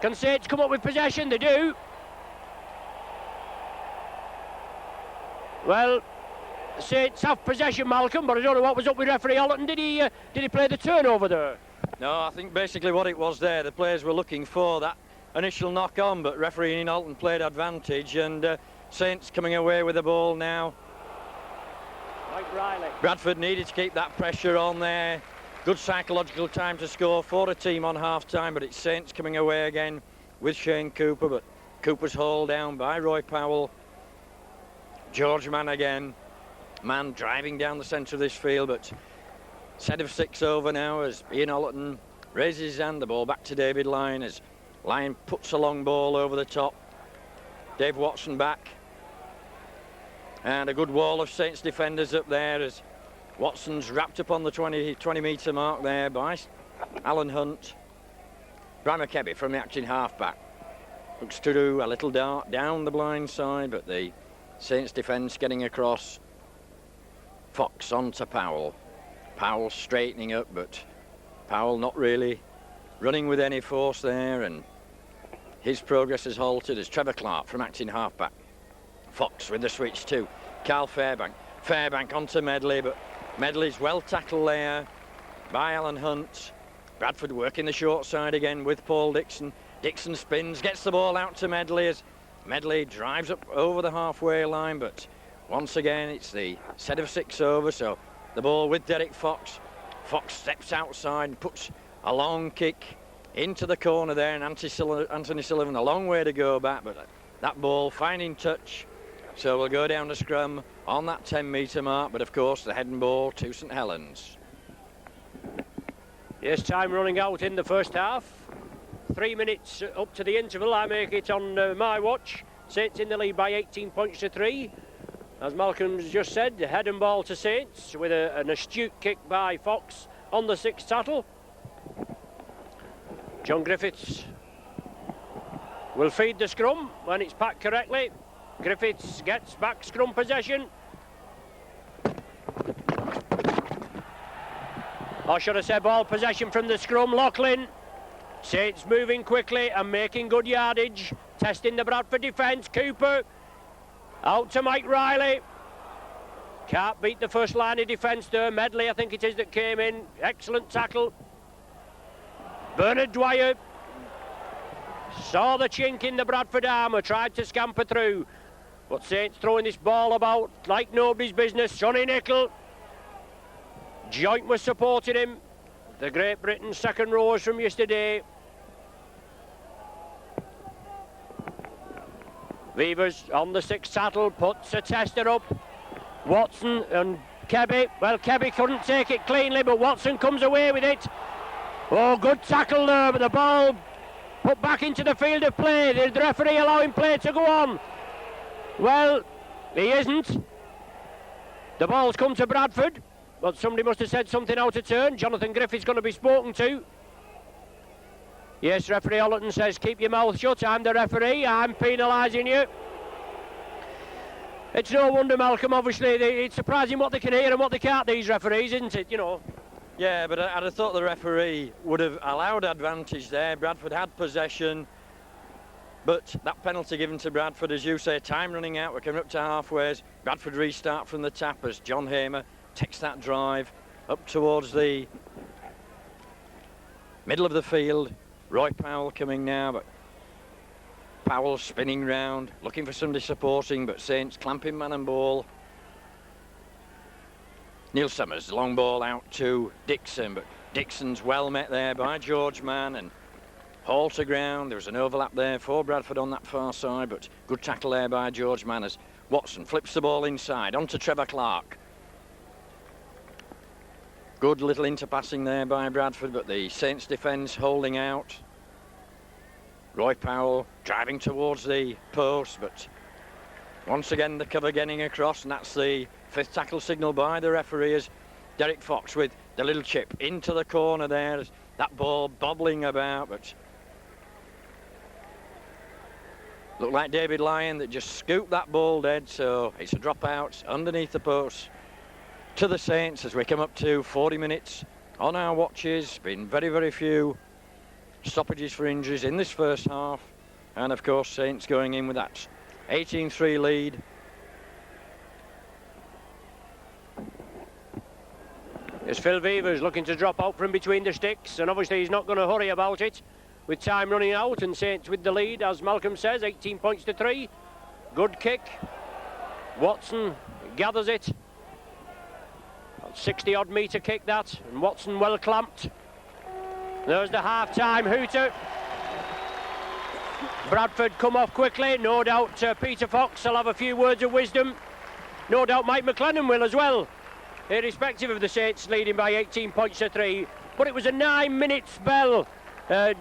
Can Saints come up with possession? They do. Well, Saints have possession, Malcolm, but I don't know what was up with referee Allerton. Did he play the turnover there? No, I think basically what it was there, the players were looking for that initial knock on, but referee Allerton played advantage, and Saints coming away with the ball now. Riley. Bradford needed to keep that pressure on there. Good psychological time to score for a team on half-time, but it's Saints coming away again with Shane Cooper, but Cooper's hauled down by Roy Powell. George Mann again. Mann driving down the centre of this field, but set of 6 over now as Ian Allerton raises his hand. The ball back to David Lyon as Lyon puts a long ball over the top. Dave Watson back. And a good wall of Saints defenders up there as Watson's wrapped up on the 20 metre mark there by Alan Hunt. Brian McKebby from the acting half-back looks to do a little dart down the blind side, but the Saints defence getting across. Fox on to Powell. Powell straightening up, but Powell not really running with any force there, and his progress is halted as Trevor Clark from acting half-back. Fox with the switch to Carl Fairbank. Fairbank onto Medley, but Medley's well tackled there by Alan Hunt. Bradford working the short side again with Paul Dixon. Dixon spins, gets the ball out to Medley as Medley drives up over the halfway line, but once again it's the set of 6 over, so the ball with Derek Fox. Fox steps outside and puts a long kick into the corner there, and Anthony Sullivan a long way to go back, but that ball finding touch. So we'll go down to scrum on that 10 metre mark, but of course the head and ball to St Helens. Yes, time running out in the first half. 3 minutes up to the interval. I make it on my watch. Saints in the lead by 18 points to 3. As Malcolm's just said, head and ball to Saints with an astute kick by Fox on the 6th tattle. John Griffiths will feed the scrum when it's packed correctly. Griffiths gets back scrum possession. Or should I say ball possession from the scrum. Loughlin. Saints moving quickly and making good yardage. Testing the Bradford defence. Cooper. Out to Mike Riley. Can't beat the first line of defence there. Medley, I think it is, that came in. Excellent tackle. Bernard Dwyer saw the chink in the Bradford armour, tried to scamper through. But Saints throwing this ball about like nobody's business. Sonny Nicol. Joint was supporting him. The Great Britain second rowers from yesterday. Weavers on the 6th tattle, puts a tester up. Watson and Kebby. Well, Kebby couldn't take it cleanly, but Watson comes away with it. Oh, good tackle there, but the ball put back into the field of play. Did the referee allowing play to go on? Well, he isn't. The ball's come to Bradford, but somebody must have said something out of turn. Jonathan Griffith's going to be spoken to. Yes, referee Ollerton says, keep your mouth shut. I'm the referee. I'm penalising you. It's no wonder, Malcolm, obviously. It's surprising what they can hear and what they can't, these referees, isn't it? You know. Yeah, but I'd have thought the referee would have allowed advantage there. Bradford had possession, but that penalty given to Bradford, as you say, time running out. We're coming up to halfways. Bradford restart from the tap as John Hamer takes that drive up towards the middle of the field. Roy Powell coming now, but Powell spinning round, looking for somebody supporting, but Saints clamping man and ball. Neil Summers, long ball out to Dixon, but Dixon's well met there by George Mann and haul to ground. There was an overlap there for Bradford on that far side, but good tackle there by George Mann as Watson flips the ball inside onto Trevor Clark. Good little interpassing there by Bradford, but the Saints defence holding out. Roy Powell driving towards the post, but once again the cover getting across, and that's the 5th tackle signal by the referee as Derek Fox with the little chip into the corner there. That ball bobbling about, but looked like David Lyon that just scooped that ball dead, so it's a drop out underneath the post to the Saints as we come up to 40 minutes on our watches. Been very, very few stoppages for injuries in this first half, and of course Saints going in with that 18-3 lead. As Phil Weavers looking to drop out from between the sticks, and obviously he's not going to hurry about it with time running out, and Saints with the lead, as Malcolm says, 18 points to 3. Good kick. Watson gathers it. 60-odd metre kick that, and Watson well clamped. There's the half-time hooter. Bradford come off quickly. No doubt Peter Fox will have a few words of wisdom. No doubt Mike McLennan will as well, irrespective of the Saints leading by 18 points to 3. But it was a 9-minute spell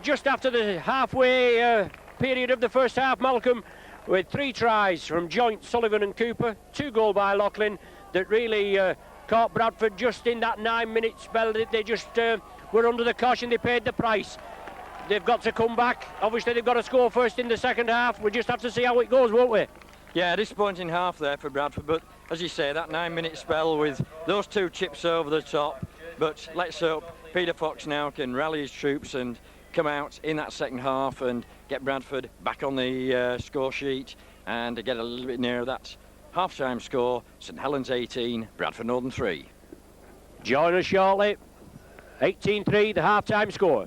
just after the halfway period of the first half, Malcolm, with 3 tries from Joint, Sullivan and Cooper, 2 goals by Loughlin, that really caught Bradford just in that 9-minute spell. They just were under the caution. They paid the price. They've got to come back. Obviously they've got to score first in the second half. We just have to see how it goes, won't we? Yeah, disappointing half there for Bradford, but as you say, that 9-minute spell with those 2 chips over the top. But let's hope Peter Fox now can rally his troops and come out in that second half and get Bradford back on the score sheet and to get a little bit nearer that half-time score. St Helens 18, Bradford Northern 3. Join us shortly. 18-3, the half-time score.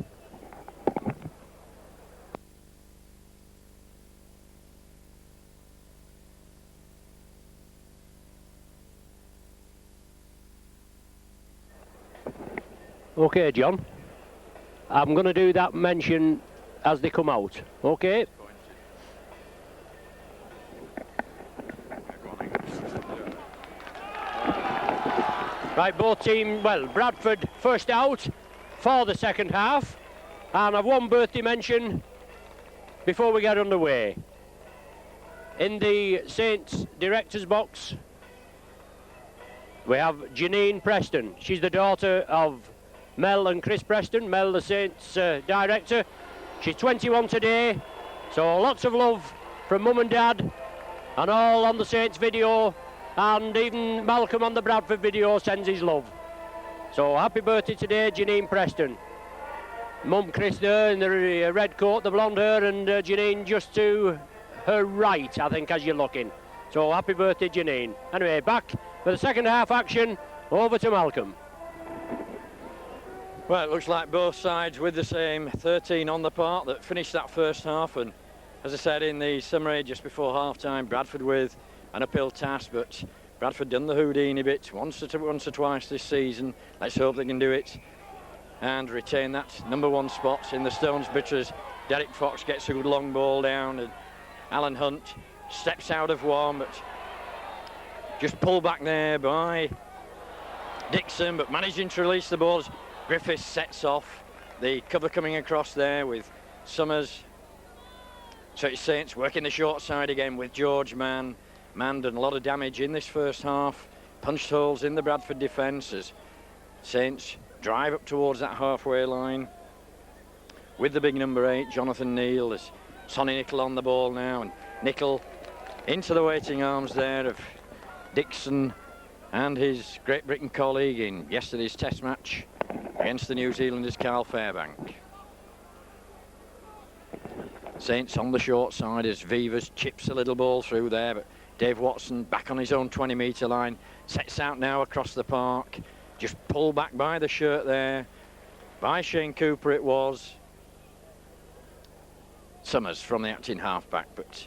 Okay, John. I'm going to do that mention as they come out. Okay? Right, both teams, well, Bradford first out. for the second half. And I've one birthday mention before we get underway. In the Saints director's box, we have Janine Preston. She's the daughter of Mel and Chris Preston. Mel, the Saints director. She's 21 today, so lots of love from mum and dad, and all on the Saints video, and even Malcolm on the Bradford video sends his love. So happy birthday today, Janine Preston. Mum Chris there in the red coat, the blonde hair, and Janine just to her right, I think, as you're looking. So happy birthday, Janine. Anyway, back for the second half action, over to Malcolm. Well, it looks like both sides with the same 13 on the part that finished that first half, and as I said in the summary just before half-time, Bradford with an uphill task, but Bradford done the Houdini bit once or twice this season. Let's hope they can do it and retain that number one spot in the Stones Bitters. Derek Fox gets a good long ball down, and Alan Hunt steps out of one, but just pulled back there by Dixon, but managing to release the ball as Griffiths sets off the cover coming across there with Summers. So it's Saints working the short side again with George Mann. Mann done a lot of damage in this first half. Punched holes in the Bradford defence as Saints drive up towards that halfway line with the big number 8, Jonathan Neal. There's Sonny Nicol on the ball now, and Nicol into the waiting arms there of Dixon and his Great Britain colleague in yesterday's test match against the New Zealanders, Carl Fairbank. Saints on the short side as Vivers chips a little ball through there, but Dave Watson back on his own 20-metre line, sets out now across the park, just pulled back by the shirt there, by Shane Cooper it was. Summers from the acting halfback, but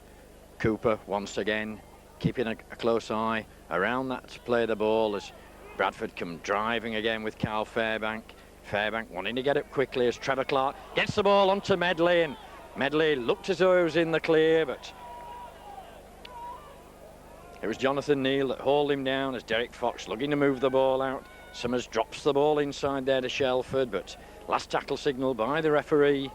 Cooper once again keeping a close eye around that to play the ball as Bradford come driving again with Carl Fairbank. Fairbank wanting to get up quickly as Trevor Clark gets the ball onto Medley, and Medley looked as though he was in the clear, but it was Jonathan Neal that hauled him down as Derek Fox looking to move the ball out. Summers drops the ball inside there to Shelford, but last tackle signal by the referee.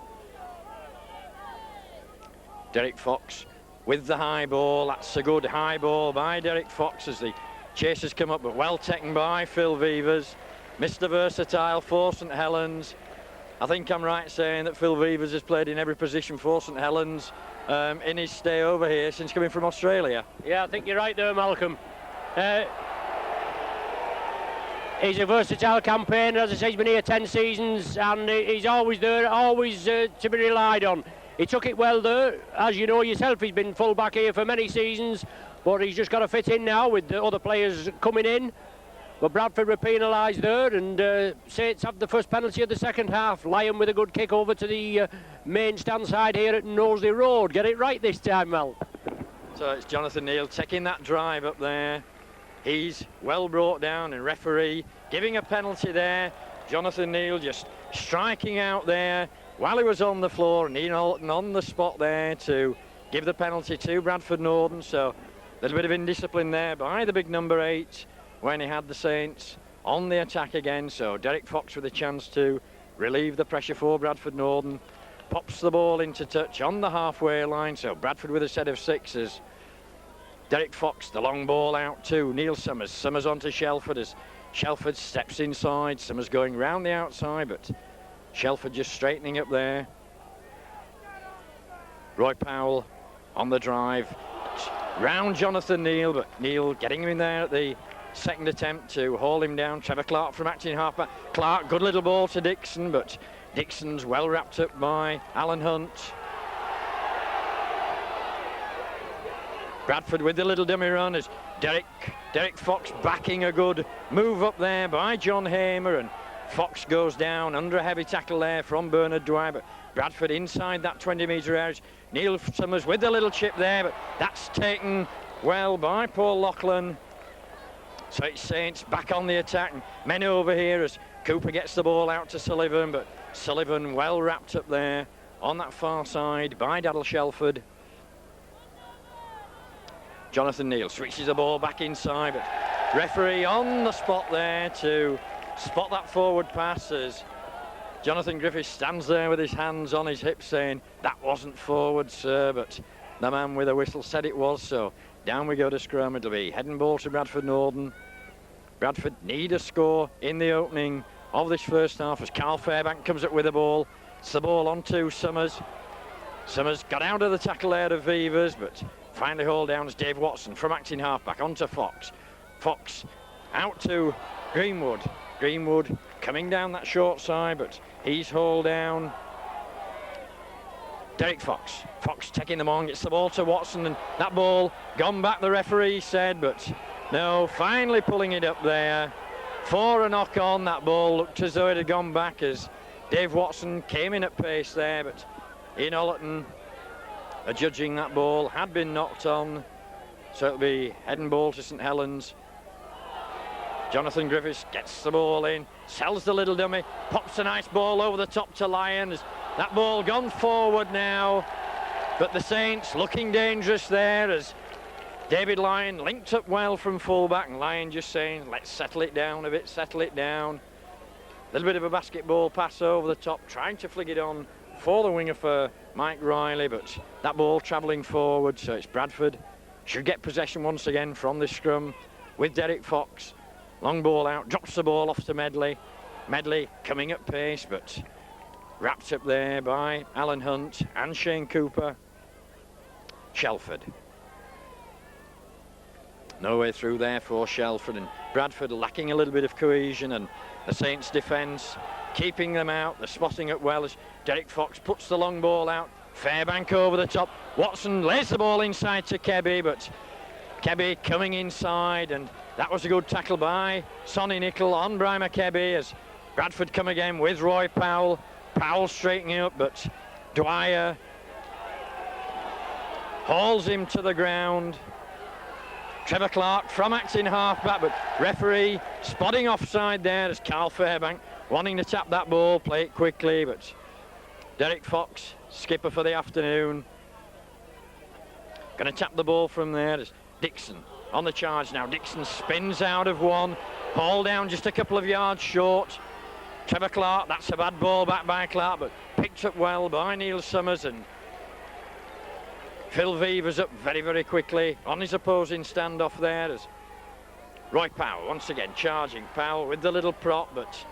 Derek Fox with the high ball. That's a good high ball by Derek Fox as the chasers come up, but well taken by Phil Vivers. Mr. Versatile for St Helens. I think I'm right saying that Phil Vivers has played in every position for St Helens in his stay over here since coming from Australia. Yeah, I think you're right there, Malcolm. He's a versatile campaigner. As I say, he's been here 10 seasons, and he's always there, always to be relied on. He took it well there. As you know yourself, he's been full back here for many seasons, but he's just got to fit in now with the other players coming in. But Bradford were penalised there, and Saints have the first penalty of the second half. Lyon with a good kick over to the main stand side here at Knowsley Road. Get it right this time, Mel. So it's Jonathan Neal taking that drive up there. He's well brought down, and referee giving a penalty there. Jonathan Neal just striking out there while he was on the floor, and Ian Alton on the spot there to give the penalty to Bradford Northern. So a little bit of indiscipline there by the big number 8 when he had the Saints on the attack again. So Derek Fox with a chance to relieve the pressure for Bradford Northern. Pops the ball into touch on the halfway line. So Bradford with a set of 6s. Derek Fox, the long ball out to Neil Summers. Summers onto Shelford as Shelford steps inside. Summers going round the outside, but Shelford just straightening up there. Roy Powell on the drive. Round Jonathan Neal, but Neal getting him in there at the second attempt to haul him down. Trevor Clark from acting halfback. Clark, good little ball to Dixon, but Dixon's well wrapped up by Alan Hunt. Bradford with the little dummy run as Derek Fox backing a good move up there by John Hamer, and Fox goes down under a heavy tackle there from Bernard Dwyer, but Bradford inside that 20-metre area. Neil Summers with the little chip there, but that's taken well by Paul Loughlin. So it's Saints back on the attack. Men over here as Cooper gets the ball out to Sullivan, but Sullivan well wrapped up there on that far side by Daddle Shelford. Jonathan Neal switches the ball back inside, but referee on the spot there to spot that forward pass as Jonathan Griffiths stands there with his hands on his hips saying, that wasn't forward, sir, but the man with a whistle said it was, so down we go to scrum. It'll be head and ball to Bradford Northern. Bradford need a score in the opening of this first half as Carl Fairbank comes up with the ball. It's the ball on to Summers. Summers got out of the tackle there of Vivers, but finally hauled down as Dave Watson from acting halfback onto Fox. Fox out to Greenwood. Greenwood coming down that short side, but he's hauled down. Derek Fox. Fox taking them on, gets the ball to Watson, and that ball gone back, the referee said, but no, finally pulling it up there for a knock on. That ball looked as though it had gone back as Dave Watson came in at pace there, but Ian Ollerton adjudging that ball had been knocked on, so it'll be head and ball to St Helens. Jonathan Griffiths gets the ball in, sells the little dummy, pops a nice ball over the top to Lyons. That ball gone forward now, but the Saints looking dangerous there as David Lyon linked up well from fullback, and Lyon just saying, let's settle it down a bit, settle it down. A little bit of a basketball pass over the top, trying to flick it on for the winger for Mike Riley, but that ball travelling forward, so it's Bradford. Should get possession once again from this scrum with Derek Fox. Long ball out, drops the ball off to Medley. Medley coming at pace, but wrapped up there by Alan Hunt and Shane Cooper. Shelford. No way through there for Shelford, and Bradford lacking a little bit of cohesion, and the Saints defence keeping them out. They're spotting it well as Derek Fox puts the long ball out. Fairbank over the top. Watson lays the ball inside to Kebby, but Kebby coming inside, and that was a good tackle by Sonny Nicol on Brian McKebby as Bradford come again with Roy Powell. Powell straightening up, but Dwyer hauls him to the ground. Trevor Clark from acting halfback, but referee spotting offside there as Carl Fairbank wanting to tap that ball, play it quickly, but Derek Fox, skipper for the afternoon, going to tap the ball from there as Dixon on the charge now. Dixon spins out of one, ball down just a couple of yards short. Trevor Clark, that's a bad ball back by Clark, but picked up well by Neil Summers, and Phil Vivers up very, very quickly on his opposing standoff there as Roy Powell once again charging. Powell with the little prop, but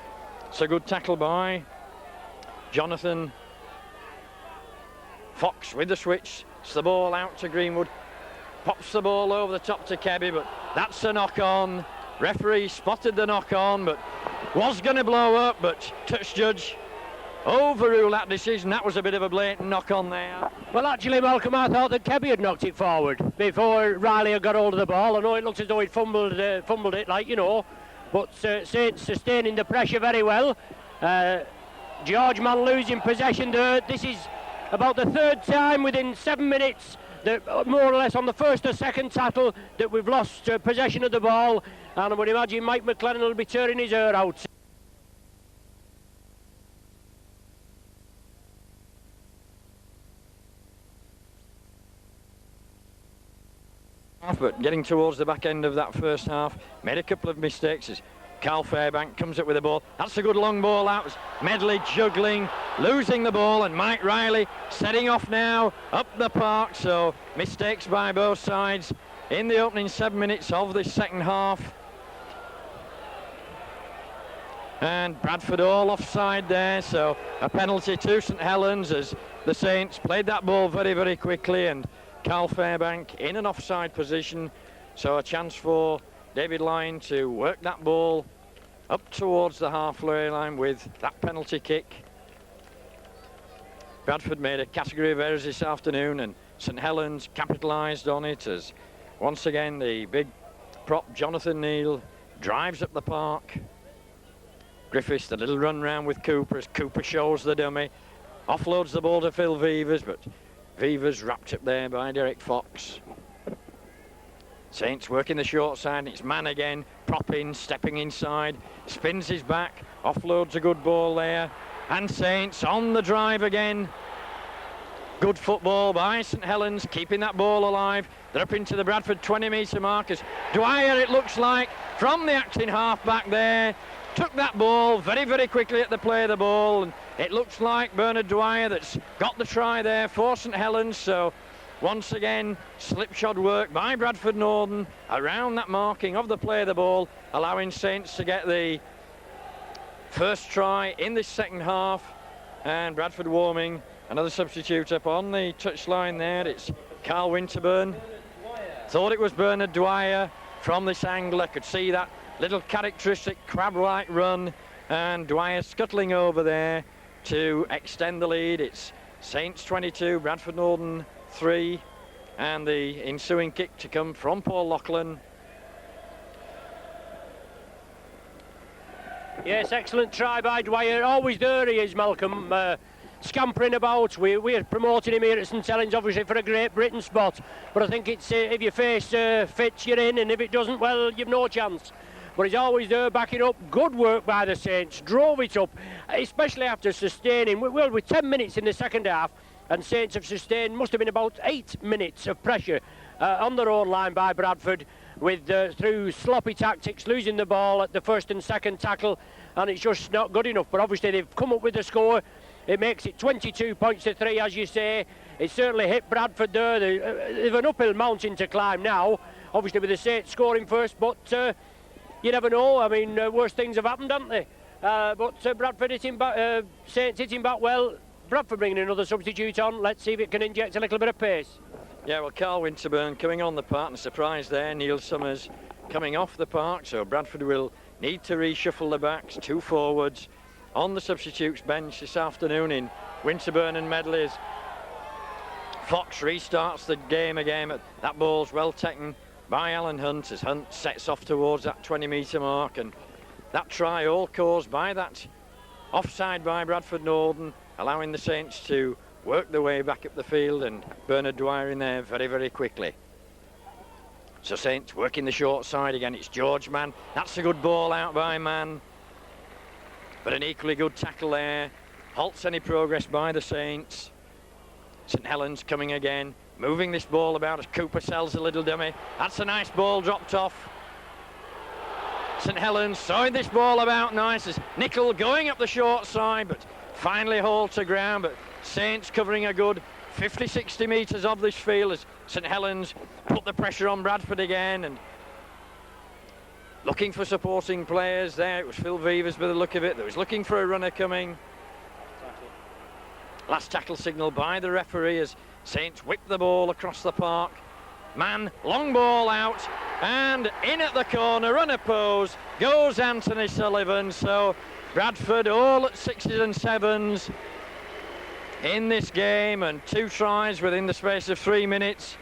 it's a good tackle by Jonathan Fox with the switch. It's the ball out to Greenwood. Pops the ball over the top to Kebby, but that's a knock on. Referee spotted the knock on, but was going to blow up, but touch judge overruled that decision. That was a bit of a blatant knock on there. Well, actually, Malcolm, I thought that Kebby had knocked it forward before Riley had got hold of the ball. I know it looks as though he'd fumbled it, like, you know, but Saints sustaining the pressure very well. George Mann losing possession there. This is about the third time within 7 minutes, that more or less on the first or second tackle, that we've lost possession of the ball, and I would imagine Mike McLennan will be tearing his hair out. But getting towards the back end of that first half, made a couple of mistakes as Carl Fairbank comes up with the ball. That's a good long ball out. Medley juggling, losing the ball, and Mike Riley setting off now up the park. So mistakes by both sides in the opening 7 minutes of this second half. And Bradford all offside there, so a penalty to St Helens as the Saints played that ball very, very quickly, and Carl Fairbank in an offside position, so a chance for David Lyon to work that ball up towards the halfway line with that penalty kick. Bradford made a category of errors this afternoon, and St Helens capitalised on it as once again the big prop Jonathan Neal drives up the park. Griffiths, the little run round with Cooper as Cooper shows the dummy, offloads the ball to Phil Vivers, but Vivers wrapped up there by Derek Fox. Saints working the short side, and it's Mann again, propping, stepping inside, spins his back, offloads a good ball there, and Saints on the drive again. Good football by St Helens, keeping that ball alive. They're up into the Bradford 20-metre markers. Dwyer, it looks like, from the acting half back there, took that ball very, very quickly at the play of the ball, and It looks like Bernard Dwyer that's got the try there for St Helens. So once again, slipshod work by Bradford Northern around that marking of the play of the ball, allowing Saints to get the first try in this second half. And Bradford warming, another substitute up on the touchline there. It's Carl Winterburn. Thought it was Bernard Dwyer from this angle. I could see that little characteristic crab-like run, and Dwyer scuttling over there to extend the lead. It's Saints 22, Bradford Northern 3, and the ensuing kick to come from Paul Loughlin. Yes, excellent try by Dwyer. Always there he is, Malcolm. Scampering about. We're promoting him here at St Helens, obviously, for a Great Britain spot. But I think it's if your face fits, you're in, and if it doesn't, well, you've no chance. But he's always there backing up. Good work by the Saints. Drove it up, especially after sustaining. Well, with 10 minutes in the second half, and Saints have sustained, must have been about 8 minutes of pressure on their own line by Bradford, with through sloppy tactics, losing the ball at the first and second tackle, and it's just not good enough. But obviously they've come up with the score. It makes it 22 points to 3, as you say. It certainly hit Bradford there. They've an uphill mountain to climb now, obviously with the Saints scoring first, but you never know. I mean, worse things have happened, haven't they? But Bradford hitting back, Saints hitting back well. Bradford bringing another substitute on. Let's see if it can inject a little bit of pace. Yeah, well, Carl Winterburn coming on the park, and a surprise there. Neil Summers coming off the park, so Bradford will need to reshuffle the backs. 2 forwards on the substitutes bench this afternoon in Winterburn and Medleys. Fox restarts the game again. That ball's well taken by Alan Hunt as Hunt sets off towards that 20-metre mark, and that try all caused by that offside by Bradford Northern, allowing the Saints to work their way back up the field, and Bernard Dwyer in there very, very quickly. So Saints working the short side again. It's George Mann. That's a good ball out by Mann, but an equally good tackle there halts any progress by the Saints. St Helens coming again, moving this ball about as Cooper sells a little dummy. That's a nice ball dropped off. St Helens throwing this ball about nice as Nickel going up the short side, but finally hauled to ground. But Saints covering a good 50-60 metres of this field as St Helens put the pressure on Bradford again, and looking for supporting players there. It was Phil Vivers by the look of it that was looking for a runner coming. Last tackle signal by the referee as Saints whip the ball across the park. Mann, long ball out, and in at the corner, runner pose, goes Anthony Sullivan. So Bradford all at 6s and 7s in this game, and 2 tries within the space of 3 minutes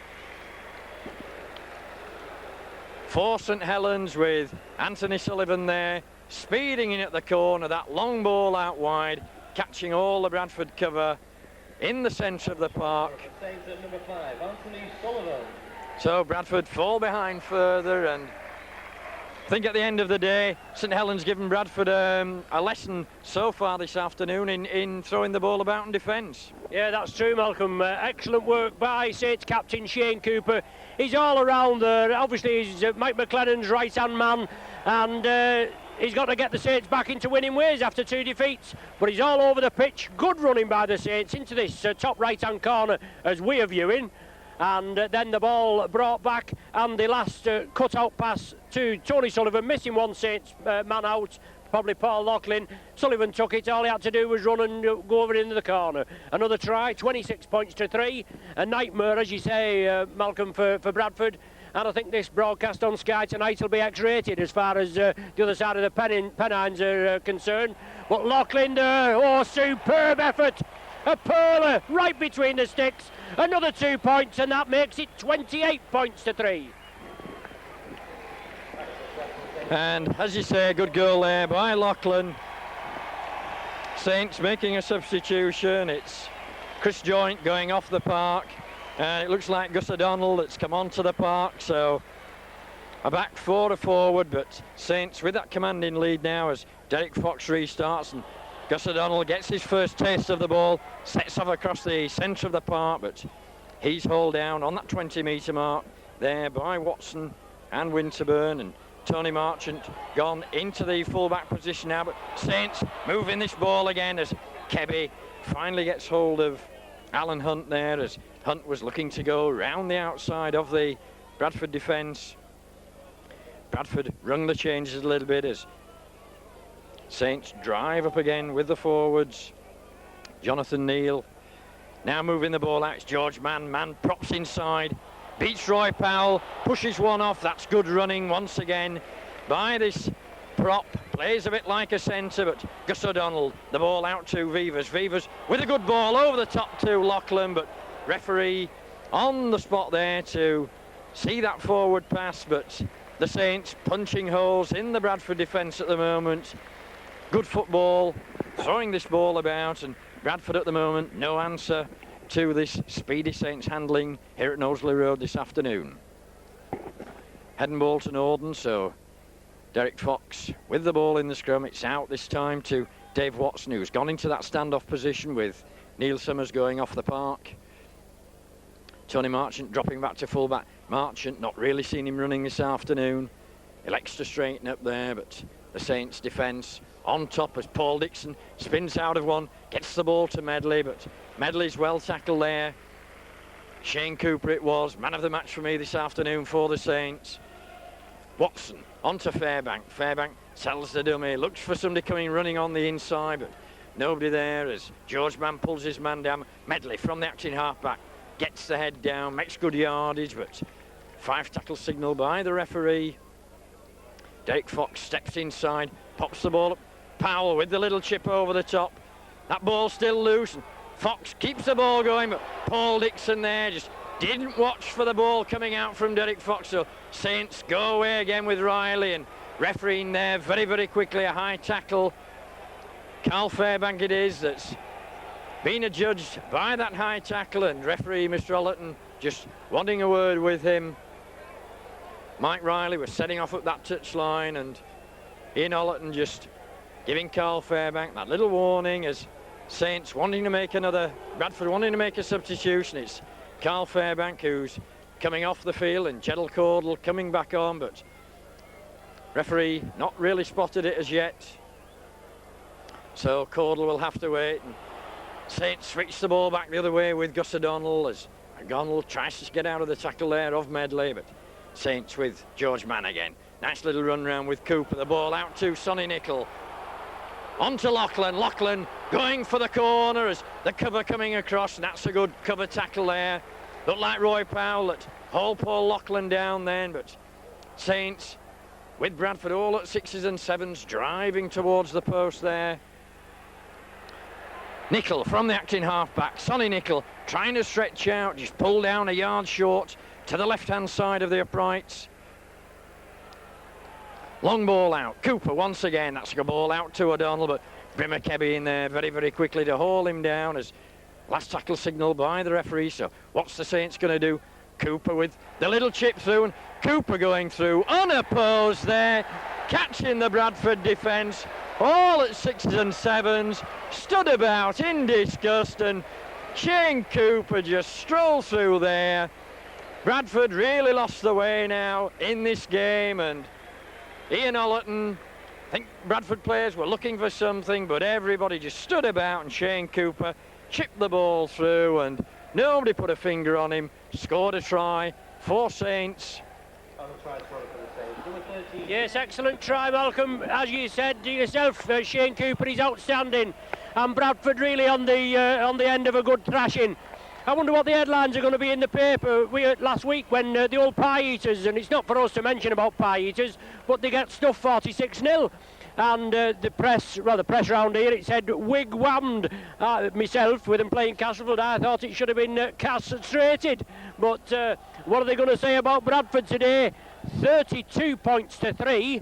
for St Helens, with Anthony Sullivan there speeding in at the corner. That long ball out wide, catching all the Bradford cover in the centre of the park. Saves at number 5, Anthony Sullivan. So Bradford fall behind further, and I think at the end of the day, St Helens given Bradford a lesson so far this afternoon in throwing the ball about in defence. Yeah, that's true, Malcolm. Excellent work by Saints captain Shane Cooper. He's all around there. Obviously, he's Mike McLennan's right-hand man, and he's got to get the Saints back into winning ways after 2 defeats. But he's all over the pitch. Good running by the Saints into this top right-hand corner as we are viewing. And then the ball brought back, and the last cut-out pass to Tony Sullivan, missing one Saints man out, probably Paul Loughlin. Sullivan took it. All he had to do was run and go over into the corner. Another try, 26 points to 3. A nightmare, as you say, Malcolm, for Bradford. And I think this broadcast on Sky tonight will be X-rated as far as the other side of the Pennines are concerned. But Loughlin there, oh, superb effort. A pearler right between the sticks. Another 2 points, and that makes it 28 points to 3. And as you say, a good goal there by Loughlin. Saints making a substitution. It's Chris Joint going off the park, and it looks like Gus O'Donnell that's come onto the park. So a back 4 forward, but Saints with that commanding lead now as Derek Fox restarts, and Gus O'Donnell gets his first taste of the ball, sets off across the centre of the park, but he's hauled down on that 20-metre mark there by Watson and Winterburn, and Tony Marchant gone into the full-back position now, but Saints moving this ball again as Kebby finally gets hold of Alan Hunt there, as Hunt was looking to go round the outside of the Bradford defence. Bradford rung the changes a little bit as Saints drive up again with the forwards. Jonathan Neal now moving the ball out. It's George Mann props inside, beats Roy Powell, pushes one off. That's good running once again by this prop. Plays a bit like a centre, but Gus O'Donnell, the ball out to Vivers. Vivers with a good ball over the top to Lachlan, but referee on the spot there to see that forward pass, but the Saints punching holes in the Bradford defence at the moment. Good football, throwing this ball about, and Bradford at the moment, no answer to this speedy Saints handling here at Knowsley Road this afternoon. Heading ball to Norden, so Derek Fox with the ball in the scrum. It's out this time to Dave Watson, who's gone into that standoff position with Neil Summers going off the park. Tony Marchant dropping back to fullback. Marchant, not really seen him running this afternoon. Elects to straighten up there, but the Saints defence on top as Paul Dixon spins out of one, gets the ball to Medley, but Medley's well tackled there. Shane Cooper it was, man of the match for me this afternoon for the Saints. Watson onto Fairbank. Fairbank sells the dummy, looks for somebody coming running on the inside, but nobody there as George Mann pulls his man down. Medley from the acting halfback gets the head down, makes good yardage, but 5 tackle signal by the referee. Derek Fox steps inside, pops the ball up. Powell with the little chip over the top. That ball's still loose, and Fox keeps the ball going, but Paul Dixon there just didn't watch for the ball coming out from Derek Fox, so Saints go away again with Riley, and refereeing there very, very quickly, a high tackle. Carl Fairbank it is that's been adjudged by that high tackle, and referee Mr. Ollerton just wanting a word with him. Mike Riley was setting off up that touchline, and Ian Ollerton just giving Carl Fairbank that little warning as Saints wanting to make another, Bradford wanting to make a substitution. It's Carl Fairbank who's coming off the field, and Jedel Caudle coming back on, but referee not really spotted it as yet, so Caudle will have to wait, and Saints switch the ball back the other way with Gus O'Donnell as O'Donnell tries to get out of the tackle there of Medley, but Saints with George Mann again. Nice little run round with Cooper, the ball out to Sonny Nicol. On to Lachlan. Lachlan going for the corner as the cover coming across, and that's a good cover tackle there. Looked like Roy Powell that hauled Paul Lachlan down then, but Saints with Bradford all at 6s and 7s driving towards the post there. Nicol from the acting half-back. Sonny Nicol trying to stretch out, just pulled down a yard short to the left-hand side of the uprights. Long ball out. Cooper once again. That's a good ball out to O'Donnell, but Brimmer Kebby in there very, very quickly to haul him down as last tackle signal by the referee. So what's the Saints going to do? Cooper with the little chip through, and Cooper going through unopposed there, catching the Bradford defence. All at 6s and 7s, stood about in disgust, and Shane Cooper just strolled through there. Bradford really lost the way now in this game, and Ian Ollerton, I think Bradford players were looking for something, but everybody just stood about, and Shane Cooper chipped the ball through, and nobody put a finger on him. Scored a try for Saints. Yes, excellent try, Malcolm. As you said to yourself, Shane Cooper is outstanding, and Bradford really on the end of a good thrashing. I wonder what the headlines are going to be in the paper. Last week when the old pie eaters, and it's not for us to mention about pie eaters, but they get stuffed 46-0. And the press round here, it said wig-whammed. Myself, with them playing Castleford, I thought it should have been castrated. But what are they going to say about Bradford today? 32 points to 3.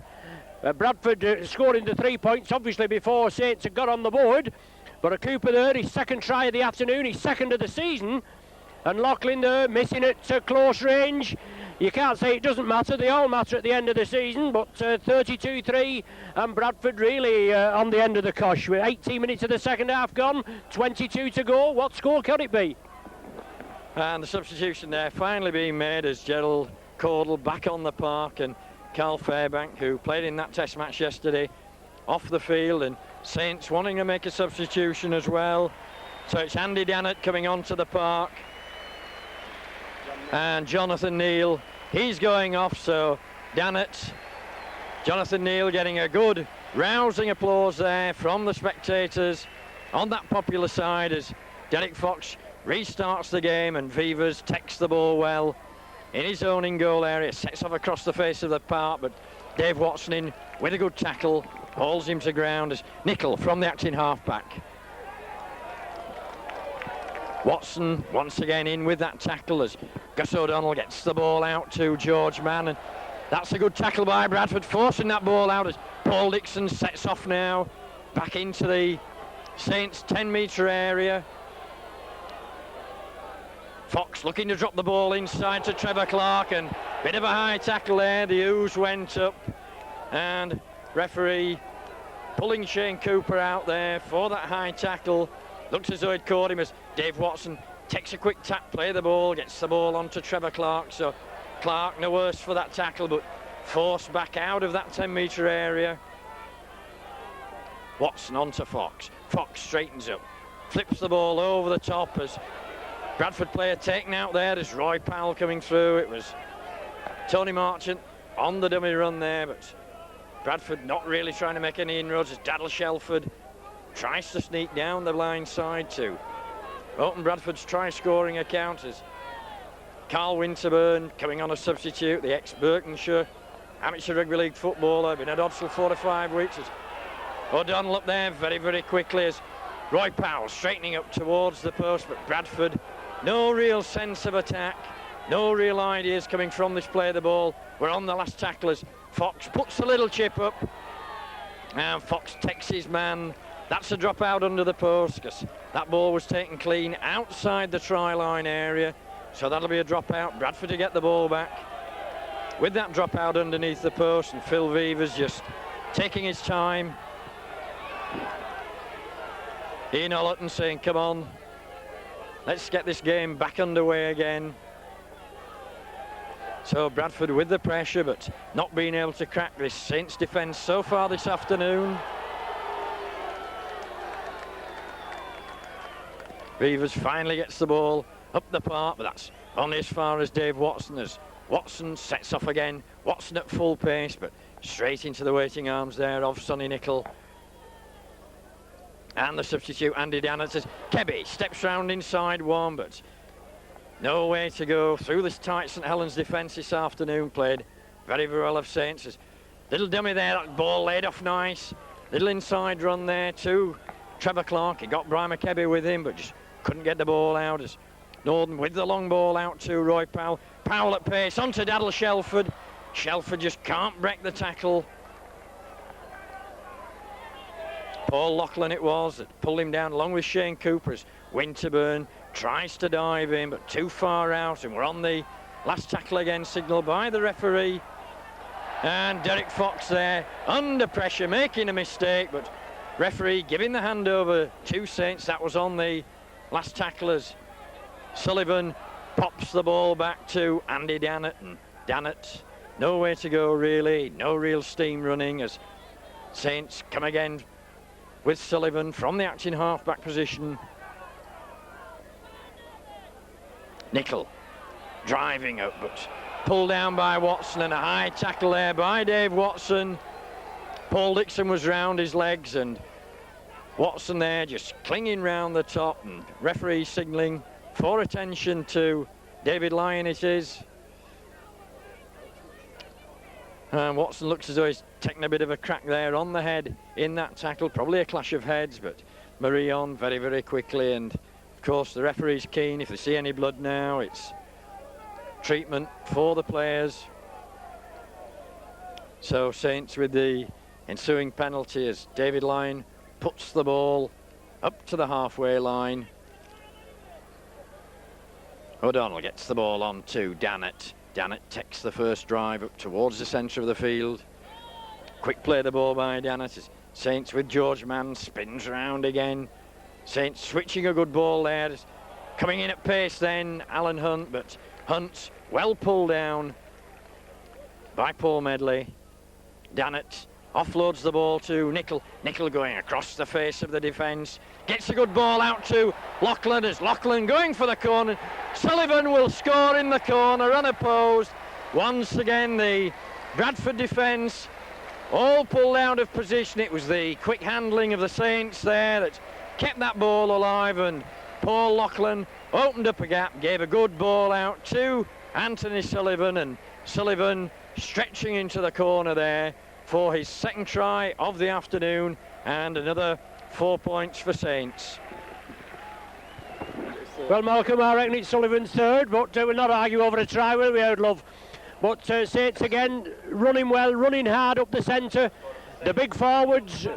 Bradford scoring the 3 points, obviously before Saints had got on the board. But a Cooper there, his second try of the afternoon, his second of the season. And Lachlan there, missing at close range. You can't say it doesn't matter, they all matter at the end of the season, but 32-3, and Bradford really on the end of the cosh. With 18 minutes of the second half gone, 22 to go. What score can it be? And the substitution there finally being made as Gerald Caudle back on the park, and Carl Fairbank, who played in that test match yesterday, off the field, and Saints wanting to make a substitution as well. So it's Andy Dannett coming onto the park, and Jonathan Neal, he's going off. So Dannett, Jonathan Neal getting a good rousing applause there from the spectators on that popular side as Derek Fox restarts the game, and Vivers takes the ball well in his own in-goal area, sets off across the face of the park, but Dave Watson in with a good tackle, hauls him to ground as Nicol from the acting half-back. Watson once again in with that tackle as Gus O'Donnell gets the ball out to George Mann, and that's a good tackle by Bradford, forcing that ball out as Paul Dixon sets off now back into the Saints 10-metre area. Fox looking to drop the ball inside to Trevor Clark, and bit of a high tackle there. The ooze went up, and referee pulling Shane Cooper out there for that high tackle. Looks as though he'd caught him as Dave Watson takes a quick tap, play the ball, gets the ball onto Trevor Clark. So Clark no worse for that tackle, but forced back out of that 10-metre area. Watson onto Fox. Fox straightens up, flips the ball over the top as Bradford player taken out there. There's Roy Powell coming through. It was Tony Marchant on the dummy run there, but Bradford not really trying to make any inroads as Daddle Shelford tries to sneak down the blind side to open Bradford's try-scoring account as Carl Winterburn coming on a substitute, the ex-Berkshire amateur rugby league footballer, been at odds for 4 to 5 weeks. As O'Donnell up there very, very quickly as Roy Powell straightening up towards the post, but Bradford, no real sense of attack, no real ideas coming from this play of the ball. We're on the last tackle as Fox puts a little chip up, and Fox takes his man. That's a drop out under the post because that ball was taken clean outside the try line area, so that'll be a drop out. Bradford to get the ball back with that drop out underneath the post, and Phil Vivers just taking his time. Ian Ollerton saying, come on, let's get this game back underway again. So Bradford with the pressure, but not being able to crack this Saints defence so far this afternoon. Vivers finally gets the ball up the park, but that's only as far as Dave Watson, as Watson sets off again. Watson at full pace, but straight into the waiting arms there of Sonny Nicol. And the substitute, Andy Dannett, as Kebby steps round inside one, but no way to go through this tight St Helens defence this afternoon. Played very, very well of Saints. As little dummy there, that ball laid off nice. Little inside run there to Trevor Clark. He got Brian McKebby with him, but just couldn't get the ball out. As Northern with the long ball out to Roy Powell. Powell at pace, onto Daddle Shelford. Shelford just can't break the tackle. Paul Loughlin it was that pulled him down along with Shane Cooper as Winterburn tries to dive in, but too far out, and we're on the last tackle again, signalled by the referee. And Derek Fox there under pressure, making a mistake, but referee giving the hand over to Saints. That was on the last tackle as Sullivan pops the ball back to Andy Dannett, and Dannett nowhere to go really, no real steam running as Saints come again with Sullivan from the acting half-back position. Nicol driving up, but pulled down by Watson, and a high tackle there by Dave Watson. Paul Dixon was round his legs, and Watson there just clinging round the top, and referee signalling for attention to David Lyon it is. And Watson looks as though he's taken a bit of a crack there on the head in that tackle. Probably a clash of heads, but Marie on very, very quickly. And of course the referee's keen. If they see any blood now, it's treatment for the players. So Saints with the ensuing penalty as David Lyon puts the ball up to the halfway line. O'Donnell gets the ball on to Dannett. Dannett takes the first drive up towards the centre of the field. Quick play the ball by Dannett as Saints with George Mann spins round again. Saints switching a good ball there. Coming in at pace then, Alan Hunt, but Hunt well pulled down by Paul Medley. Dannett offloads the ball to Nicol. Nicol going across the face of the defence. Gets a good ball out to Loughlin as Loughlin going for the corner. Sullivan will score in the corner unopposed. Once again the Bradford defence all pulled out of position. It was the quick handling of the Saints there that kept that ball alive, and Paul Loughlin opened up a gap, gave a good ball out to Anthony Sullivan, and Sullivan stretching into the corner there for his second try of the afternoon, and another 4 points for Saints. Well, Malcolm, I reckon it's Sullivan's third, but we'll not argue over a try, will we, Love? But Saints again running well, running hard up the centre. The big forwards,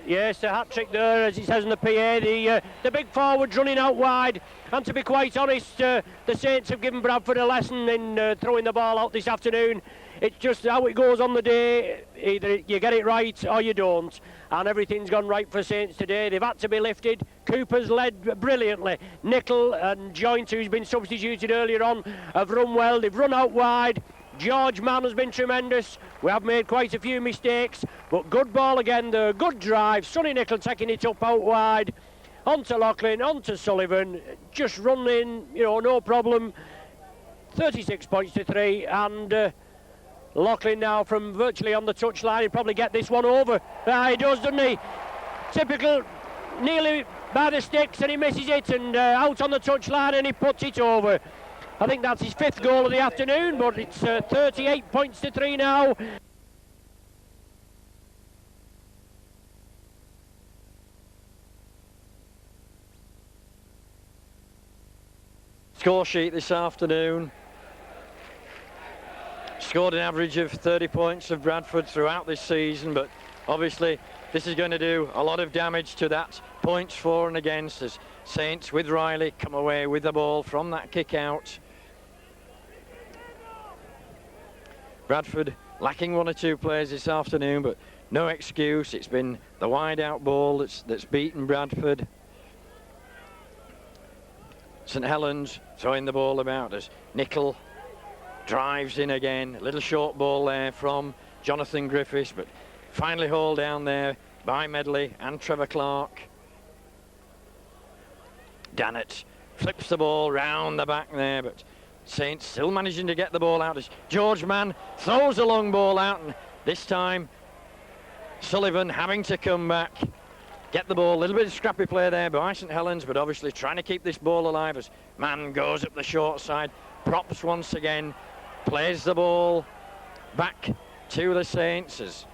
yes, the hat-trick there, as it says in the PA. The big forwards running out wide. And to be quite honest, the Saints have given Bradford a lesson in throwing the ball out this afternoon. It's just how it goes on the day. Either you get it right or you don't. And everything's gone right for Saints today. They've had to be lifted. Cooper's led brilliantly. Nicol and Joint, who's been substituted earlier on, have run well. They've run out wide. George Mann has been tremendous. We have made quite a few mistakes, but good ball again there. Good drive. Sonny Nicol taking it up out wide. Onto Loughlin, onto Sullivan. Just running, no problem. 36 points to 3, and Loughlin now from virtually on the touchline. He'll probably get this one over. He does, doesn't he? Typical, nearly by the sticks, and he misses it, and out on the touchline, and he puts it over. I think that's his 5th goal of the afternoon, but it's 38 points to 3 now. Score sheet this afternoon. Scored an average of 30 points of Bradford throughout this season, but obviously this is going to do a lot of damage to that points for and against, as Saints with Riley come away with the ball from that kick out. Bradford lacking 1 or 2 players this afternoon, but no excuse. It's been the wide out ball that's beaten Bradford. St Helens throwing the ball about as Nicol drives in again. A little short ball there from Jonathan Griffiths, but finally hauled down there by Medley and Trevor Clark. Dannett flips the ball round the back there, but Saints still managing to get the ball out as George Mann throws a long ball out, and this time Sullivan having to come back, get the ball. A little bit of scrappy play there by St Helens, but obviously trying to keep this ball alive as Mann goes up the short side. Props once again, plays the ball back to the Saints as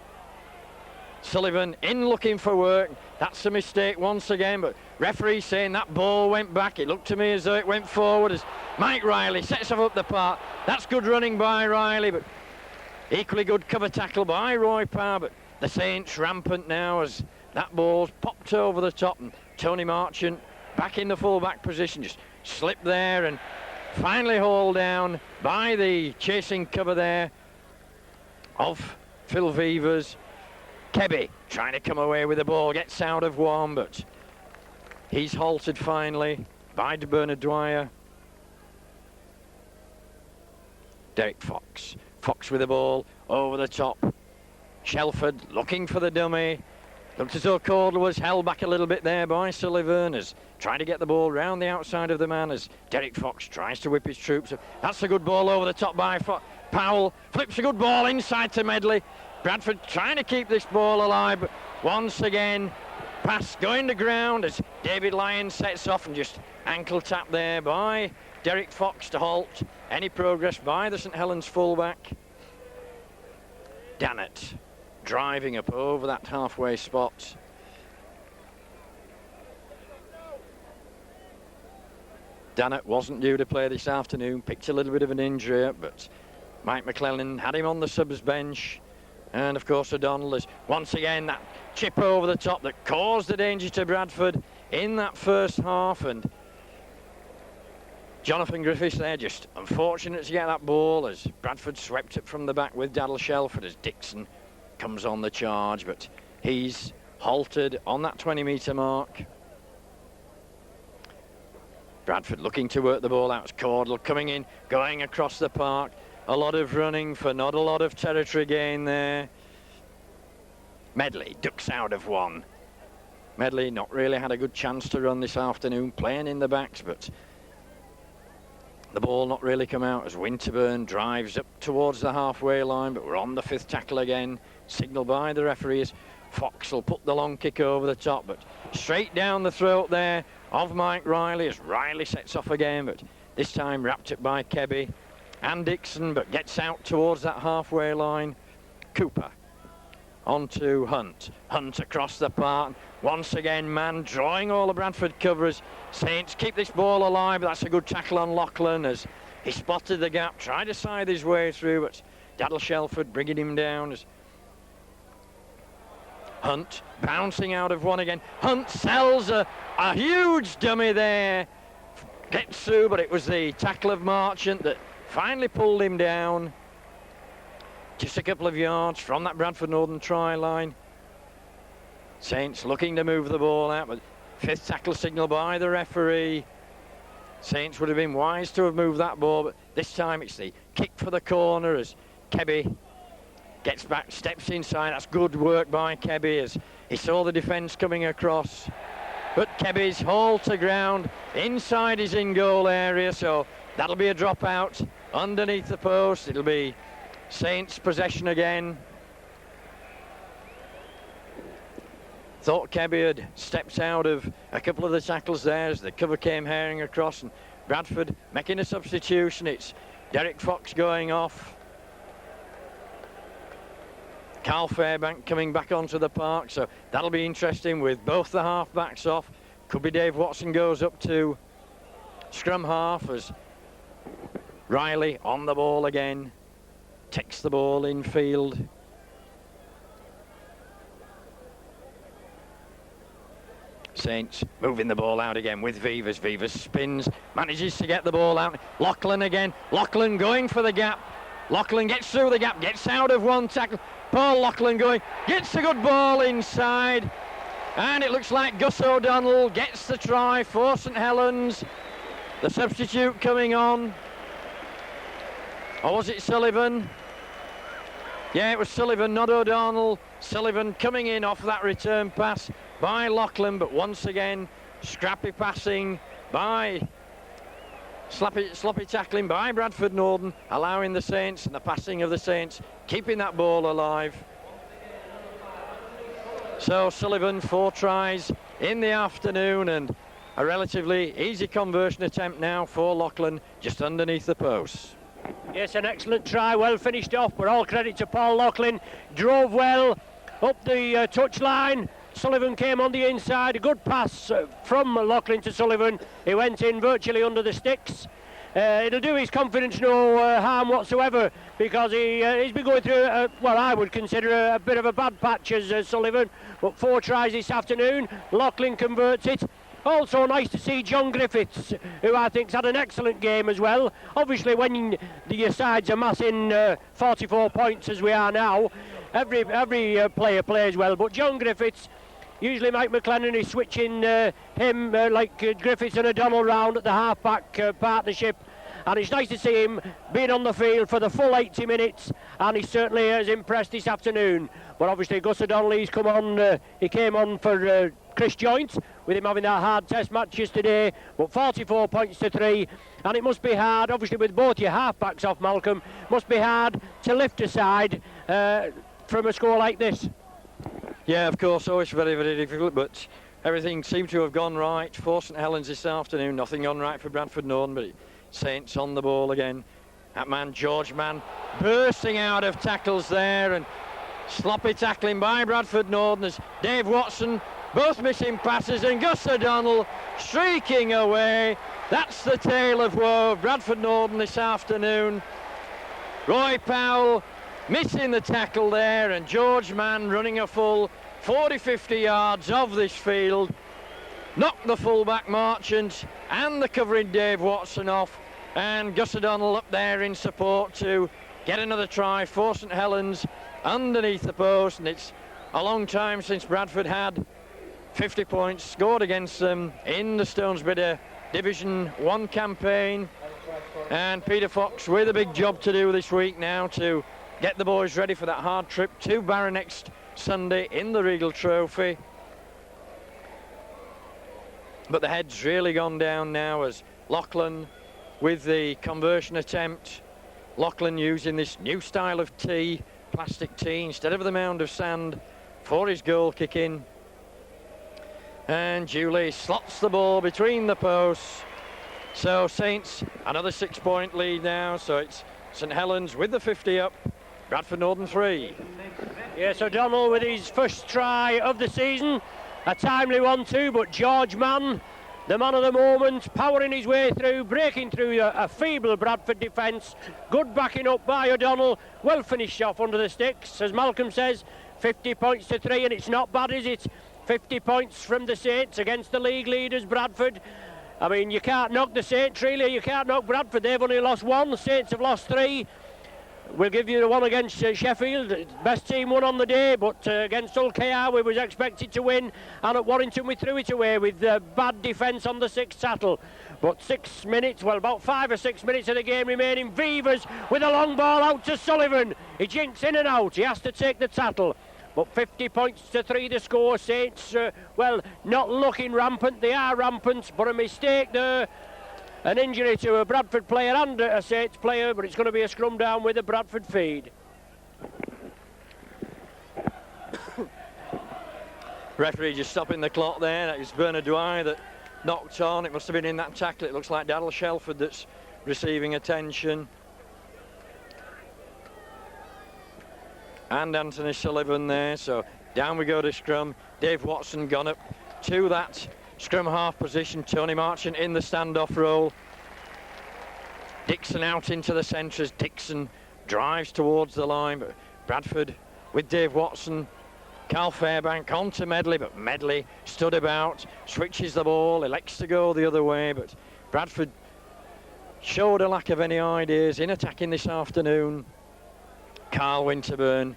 Sullivan in looking for work. That's a mistake once again, but referee saying that ball went back. It looked to me as though it went forward as Mike Riley sets off up the park. That's good running by Riley, but equally good cover tackle by Roy Parr. But the Saints rampant now as that ball's popped over the top, and Tony Marchant back in the full-back position, just slipped there and finally hauled down by the chasing cover there of Phil Vevers. Kebby trying to come away with the ball, gets out of one, but he's halted finally by Bernard Dwyer. Derek Fox. Fox with the ball over the top. Shelford looking for the dummy. Looked as though Cordle was held back a little bit there by Sullivan as trying to get the ball round the outside of the man as Derek Fox tries to whip his troops. That's a good ball over the top by Powell. Flips a good ball inside to Medley. Bradford trying to keep this ball alive, but once again, pass going to ground as David Lyon sets off, and just ankle tap there by Derek Fox to halt any progress by the St Helens fullback. Dannett driving up over that halfway spot. Dannett wasn't due to play this afternoon, picked a little bit of an injury up, but Mike McClellan had him on the subs bench. And of course O'Donnell is once again that chip over the top that caused the danger to Bradford in that first half, and Jonathan Griffiths there just unfortunate to get that ball as Bradford swept it from the back with Daryl Shelford as Dixon comes on the charge, but he's halted on that 20-metre mark. Bradford looking to work the ball out. It's Cordle coming in, going across the park. a lot of running for not a lot of territory gain there. Medley ducks out of one. Medley not really had a good chance to run this afternoon, playing in the backs, but the ball not really come out as Winterburn drives up towards the halfway line, but we're on the 5th tackle again, signalled by the referees. Fox will put the long kick over the top, but straight down the throat there of Mike Riley as Riley sets off again, but this time wrapped up by Kebby and Dixon, but gets out towards that halfway line. Cooper onto Hunt. Hunt across the park. Once again, man drawing all the Bradford covers. Saints keep this ball alive. That's a good tackle on Lachlan as he spotted the gap, tried to side his way through, but Daddle Shelford bringing him down as Hunt bouncing out of one again. Hunt sells a huge dummy there. Gets through, but it was the tackle of Marchant that finally pulled him down. Just a couple of yards from that Bradford Northern try line. Saints looking to move the ball out, but 5th tackle signal by the referee. Saints would have been wise to have moved that ball, but this time it's the kick for the corner as Kebby gets back, steps inside. That's good work by Kebby as he saw the defence coming across. But Kebby's hauled to ground inside his in-goal area, so that'll be a drop out underneath the post. It'll be Saints possession again. Thought Kebby had stepped out of a couple of the tackles there as the cover came herring across, and Bradford making a substitution. It's Derek Fox going off. Carl Fairbank coming back onto the park, so that'll be interesting with both the half backs off. Could be Dave Watson goes up to scrum half as Riley on the ball again. Takes the ball in field. Saints moving the ball out again with Vivas. Vivas spins, manages to get the ball out. Lachlan again. Lachlan going for the gap. Lachlan gets through the gap, gets out of one tackle. Paul Lachlan going, gets a good ball inside. And it looks like Gus O'Donnell gets the try for St Helens. The substitute coming on. Or was it Sullivan? Yeah, it was Sullivan, not O'Donnell. Sullivan coming in off that return pass by Lachlan, but once again, scrappy passing by, sloppy tackling by Bradford Northern, allowing the Saints and the passing of the Saints, keeping that ball alive. So Sullivan, 4 tries in the afternoon and a relatively easy conversion attempt now for Lachlan, just underneath the post. Yes, an excellent try, well finished off, but all credit to Paul Lachlan. Drove well up the touch line. Sullivan came on the inside, a good pass from Lachlan to Sullivan. He went in virtually under the sticks. It'll do his confidence no harm whatsoever, because he's been going through what I would consider a bit of a bad patch as Sullivan, but 4 tries this afternoon. Lachlan converts it. Also nice to see John Griffiths, who I think's had an excellent game as well. Obviously when your side's amassing 44 points as we are now, every player plays well, but John Griffiths, usually Mike McLennan is switching him like Griffiths and O'Donnell round at the half-back partnership, and it's nice to see him being on the field for the full 80 minutes, and he certainly has impressed this afternoon. But obviously Gus O'Donnell, he came on for Chris Joynt, with him having that hard test match yesterday, but 44 points to 3, and it must be hard, obviously with both your half-backs off, Malcolm, must be hard to lift a side from a score like this. Yeah, of course, always very, very difficult, but everything seemed to have gone right for St Helens this afternoon. Nothing gone right for Bradford Northern, but Saints on the ball again. That man, George Mann, bursting out of tackles there, and sloppy tackling by Bradford Northern as Dave Watson, both missing passes, and Gus O'Donnell streaking away. That's the tale of woe of Bradford Northern this afternoon. Roy Powell missing the tackle there, and George Mann running a full 40-50 yards of this field, knocked the fullback Marchant and the covering Dave Watson off, and Gus O'Donnell up there in support to get another try for St Helens underneath the post. And it's a long time since Bradford had 50 points scored against them in the Stones Bidder Division 1 campaign. And Peter Fox with a big job to do this week now to get the boys ready for that hard trip to Barrow next Sunday in the Regal Trophy. But the head's really gone down now as Lachlan with the conversion attempt. Lachlan using this new style of tee, plastic tee, instead of the mound of sand for his goal kick in. And Julie slots the ball between the posts. So Saints, another 6-point lead now. So it's St Helens with the 50 up, Bradford Northern 3. Yes, O'Donnell with his first try of the season. A timely one too, but George Mann, the man of the moment, powering his way through, breaking through a feeble Bradford defence. Good backing up by O'Donnell. Well finished off under the sticks. As Malcolm says, 50 points to 3, and it's not bad, is it? 50 points from the Saints against the league leaders, Bradford. I mean, you can't knock the Saints, really. You can't knock Bradford. They've only lost 1. The Saints have lost 3. We'll give you the one against Sheffield. Best team won on the day, but against Hull KR we was expected to win, and at Warrington we threw it away with bad defence on the 6th tattle. But 6 minutes, well, about 5 or 6 minutes of the game remaining. Vivers with a long ball out to Sullivan. He jinks in and out. He has to take the tattle. But 50 points to 3 the score. Saints, well, not looking rampant. They are rampant, but a mistake there. An injury to a Bradford player and a Saints player, but it's going to be a scrum down with a Bradford feed. Referee just stopping the clock there. That was Bernard Dwyer that knocked on. It must have been in that tackle. It looks like Daryl Shelford that's receiving attention. And Anthony Sullivan there. So down we go to scrum. Dave Watson gone up to that scrum half position. Tony Marchant in the standoff role. Dixon out into the centre as Dixon drives towards the line, but Bradford with Dave Watson. Carl Fairbank on to Medley, but Medley stood about, switches the ball, elects to go the other way, but Bradford showed a lack of any ideas in attacking this afternoon. Carl Winterburn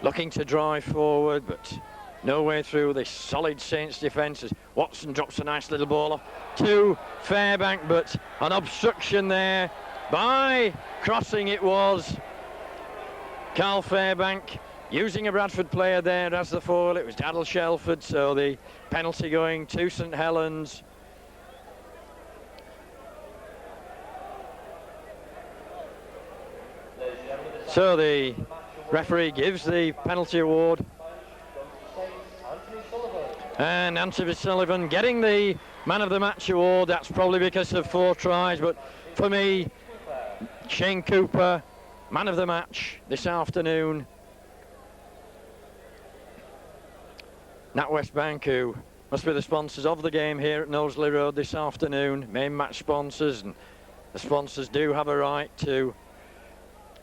looking to drive forward, but no way through this solid Saints defence as Watson drops a nice little ball off to Fairbank, but an obstruction there by crossing it was Carl Fairbank using a Bradford player there as the foil. It was Daryl Shelford, so the penalty going to St Helens. So the referee gives the penalty award. And Anthony Sullivan getting the man of the match award. That's probably because of 4 tries, but for me, Shane Cooper, man of the match this afternoon. NatWest Bank, who must be the sponsors of the game here at Knowsley Road this afternoon, main match sponsors, and the sponsors do have a right to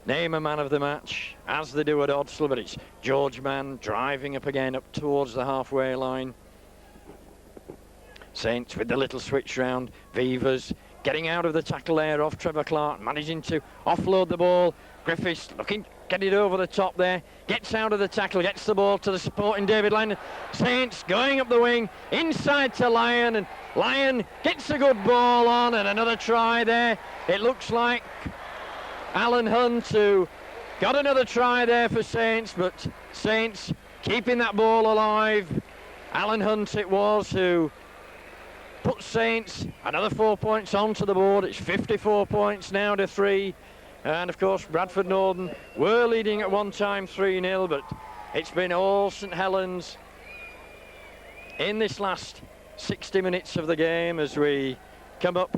name a man of the match, as they do at Odsal, but it's George Mann driving up again up towards the halfway line. Saints with the little switch round. Vivers getting out of the tackle there off Trevor Clark, managing to offload the ball. Griffiths looking, get it over the top there, gets out of the tackle, gets the ball to the supporting David Lyon. Saints going up the wing, inside to Lyon, and Lyon gets a good ball on, and another try there. It looks like Alan Hunt, who got another try there for Saints, but Saints keeping that ball alive. Alan Hunt it was who put Saints another 4 points onto the board. It's 54 points now to 3. And of course Bradford Northern were leading at one time 3-0, but it's been all St Helens in this last 60 minutes of the game as we come up.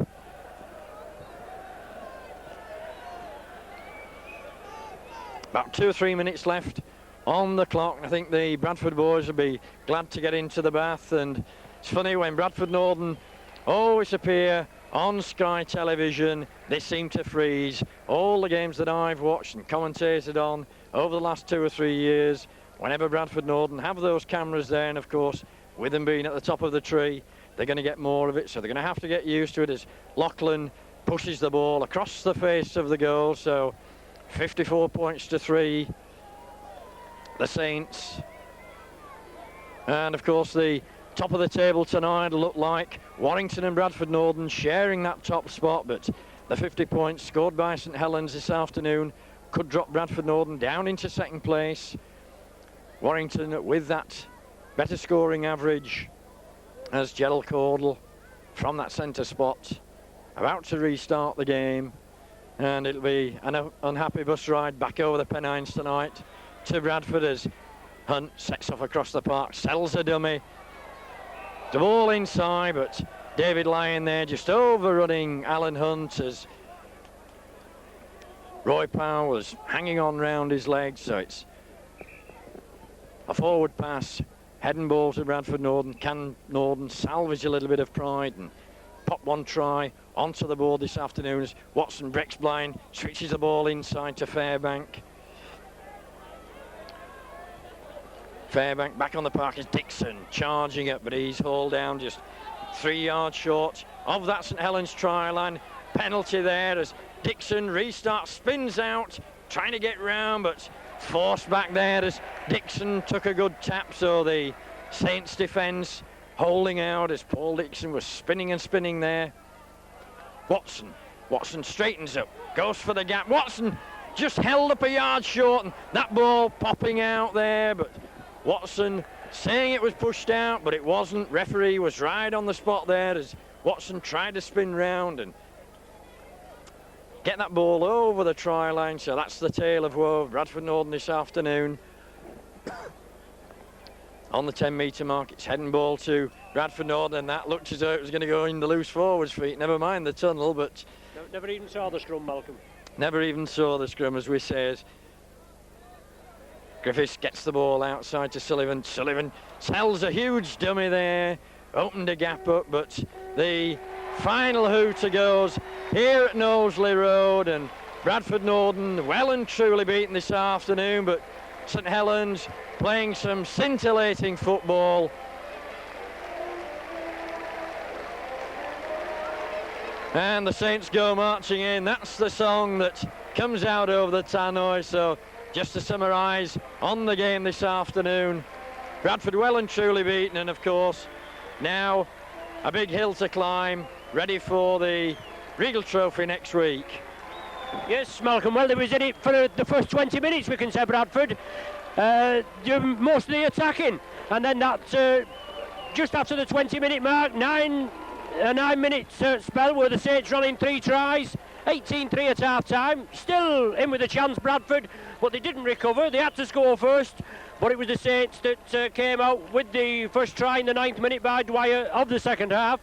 About 2 or 3 minutes left on the clock. I think the Bradford boys will be glad to get into the bath, and it's funny when Bradford Northern always appear on Sky Television, they seem to freeze. All the games that I've watched and commentated on over the last 2 or 3 years, whenever Bradford Northern have those cameras there, and of course with them being at the top of the tree, they're going to get more of it, so they're going to have to get used to it as Lachlan pushes the ball across the face of the goal. So 54 points to 3, the Saints. And of course the top of the table tonight look like Warrington and Bradford Northern sharing that top spot, but the 50 points scored by St Helens this afternoon could drop Bradford Northern down into second place. Warrington with that better scoring average as Gerald Caudle from that centre spot about to restart the game, and it'll be an unhappy bus ride back over the Pennines tonight to Bradford as Hunt sets off across the park, sells a dummy, the ball inside, but David Lyon there just overrunning Alan Hunt as Roy Powell was hanging on round his legs, so it's a forward pass, head and ball to Bradford Northern. Can Northern salvage a little bit of pride and pop one try onto the board this afternoon as Watson breaks blind, switches the ball inside to Fairbank. Fairbank back on the park is Dixon charging it, but he's hauled down just 3 yards short of that St Helens try line. Penalty there as Dixon restarts, spins out, trying to get round, but forced back there as Dixon took a good tap, so the Saints defence holding out as Paul Dixon was spinning and spinning there. Watson straightens up, goes for the gap. Watson just held up a yard short, and that ball popping out there, but Watson saying it was pushed out, but it wasn't. Referee was right on the spot there as Watson tried to spin round and get that ball over the try line. So that's the tale of woe of Bradford Northern this afternoon. On the 10-metre mark, it's head and ball to Bradford Northern, and that looked as though it was going to go in the loose forwards feet. Never mind the tunnel, but Never even saw the scrum, Malcolm. never even saw the scrum, as we say. Griffiths gets the ball outside to Sullivan. Sullivan sells a huge dummy there, opened a gap up, but the final hooter goes here at Knowsley Road, and Bradford Northern well and truly beaten this afternoon, but St Helens playing some scintillating football. And the Saints go marching in. That's the song that comes out over the tannoy. So just to summarise on the game this afternoon, Bradford well and truly beaten, and of course now a big hill to climb, ready for the Regal Trophy next week. Yes, Malcolm, well, they was in it for the first 20 minutes, we can say, Bradford. Doing most of the attacking, and then that just after the 20-minute mark, a 9-minute spell where the Saints running 3 tries, 18-3 at half-time. Still in with a chance, Bradford, but they didn't recover. They had to score first, but it was the Saints that came out with the first try in the 9th minute by Dwyer of the second half,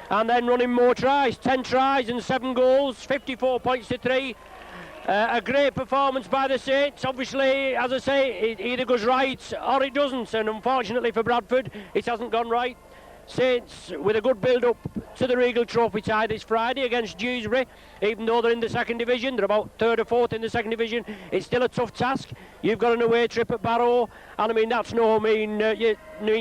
and then running more tries, 10 tries and 7 goals, 54 points to 3. A great performance by the Saints. Obviously, as I say, it either goes right or it doesn't, and unfortunately for Bradford, it hasn't gone right. Saints with a good build-up to the Regal Trophy tie this Friday against Dewsbury. Even though they're in the second division, they're about 3rd or 4th in the second division, it's still a tough task. You've got an away trip at Barrow, and I mean, that's no mean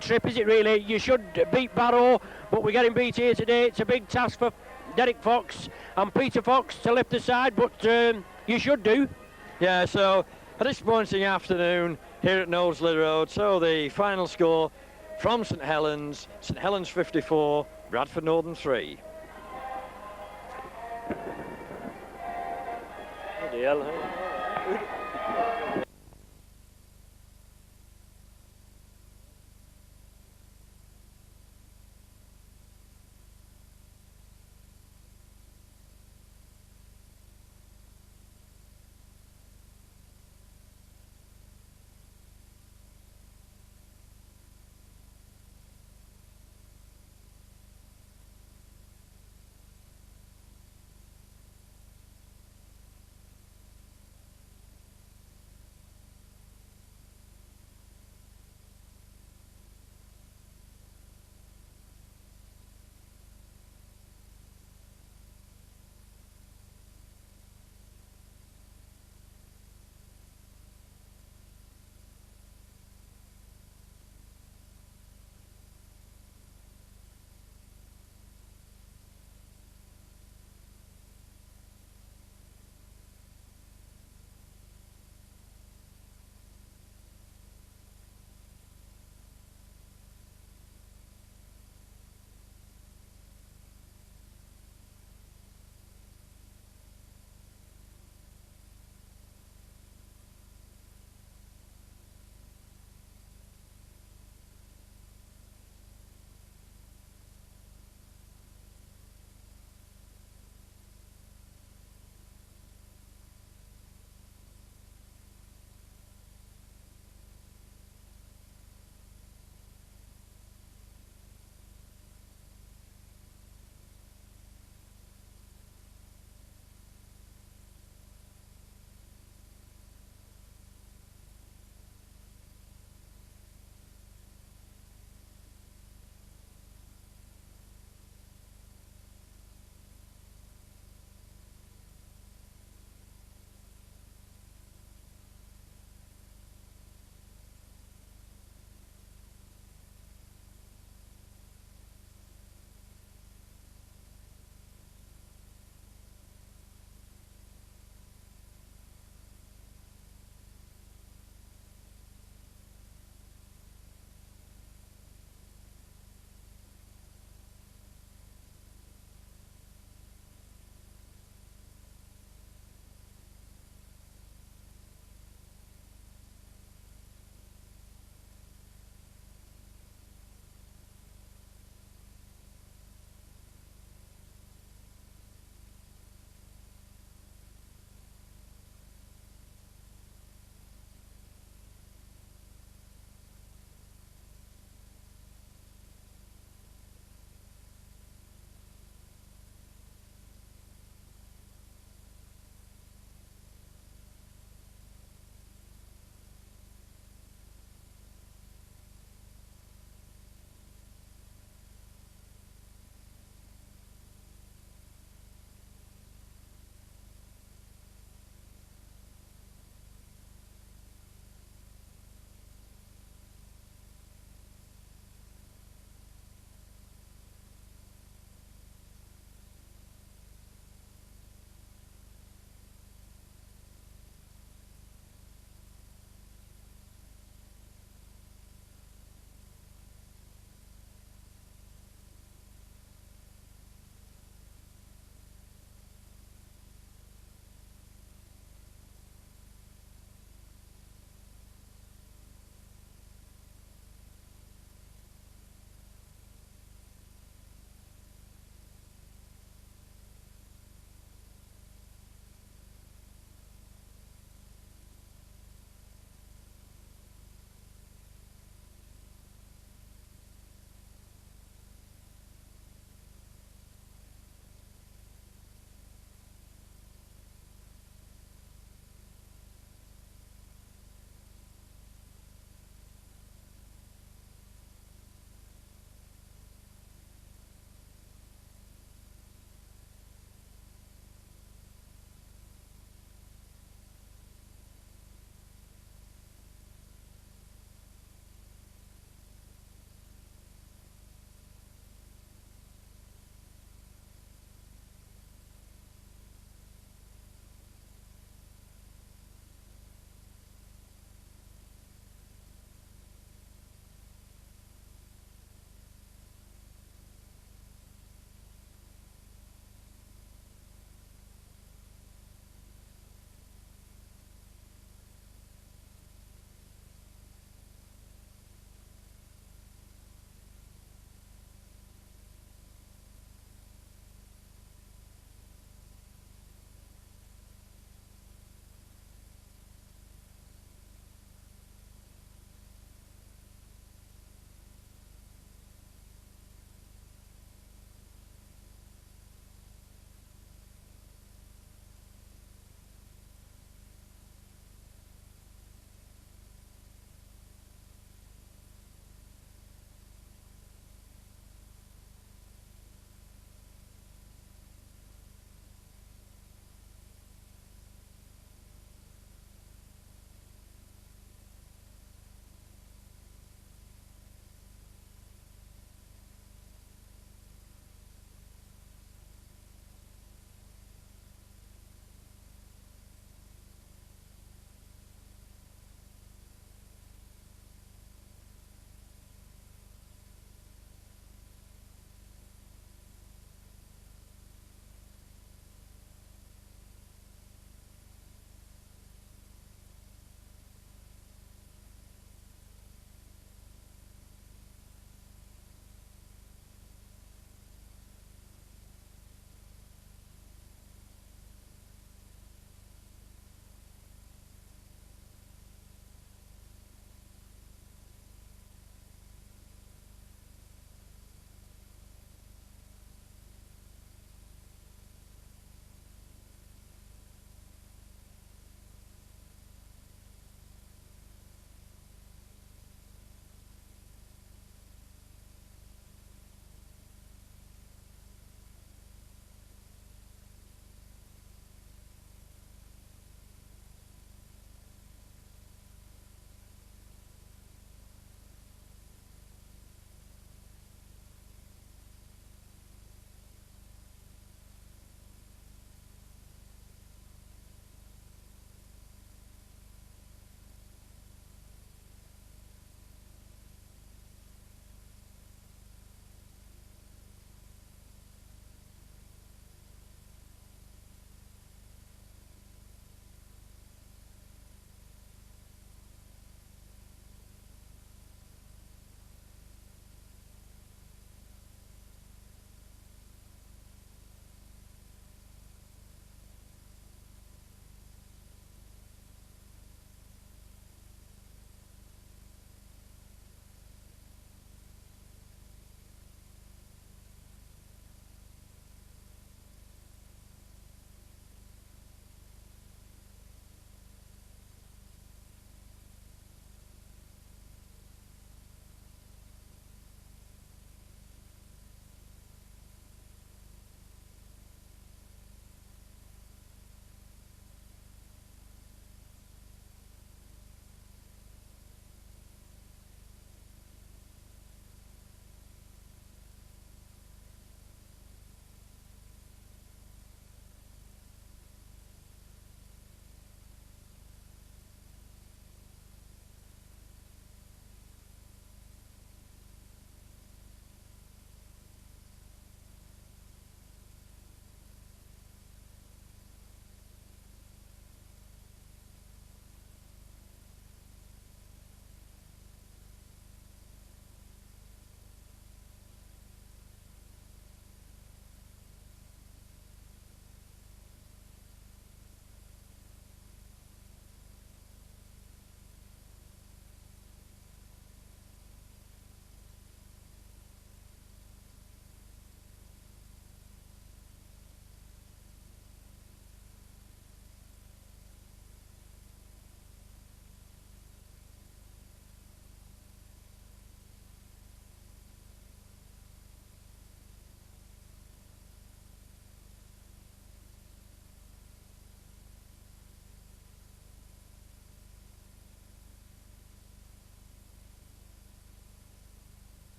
trip, is it really? You should beat Barrow, but we're getting beat here today. It's a big task for Derek Fox and Peter Fox to lift the side, but you should do. Yeah, so a disappointing afternoon here at Knowsley Road. So the final score from St Helens 54, Bradford Northern 3. Bloody hell, huh?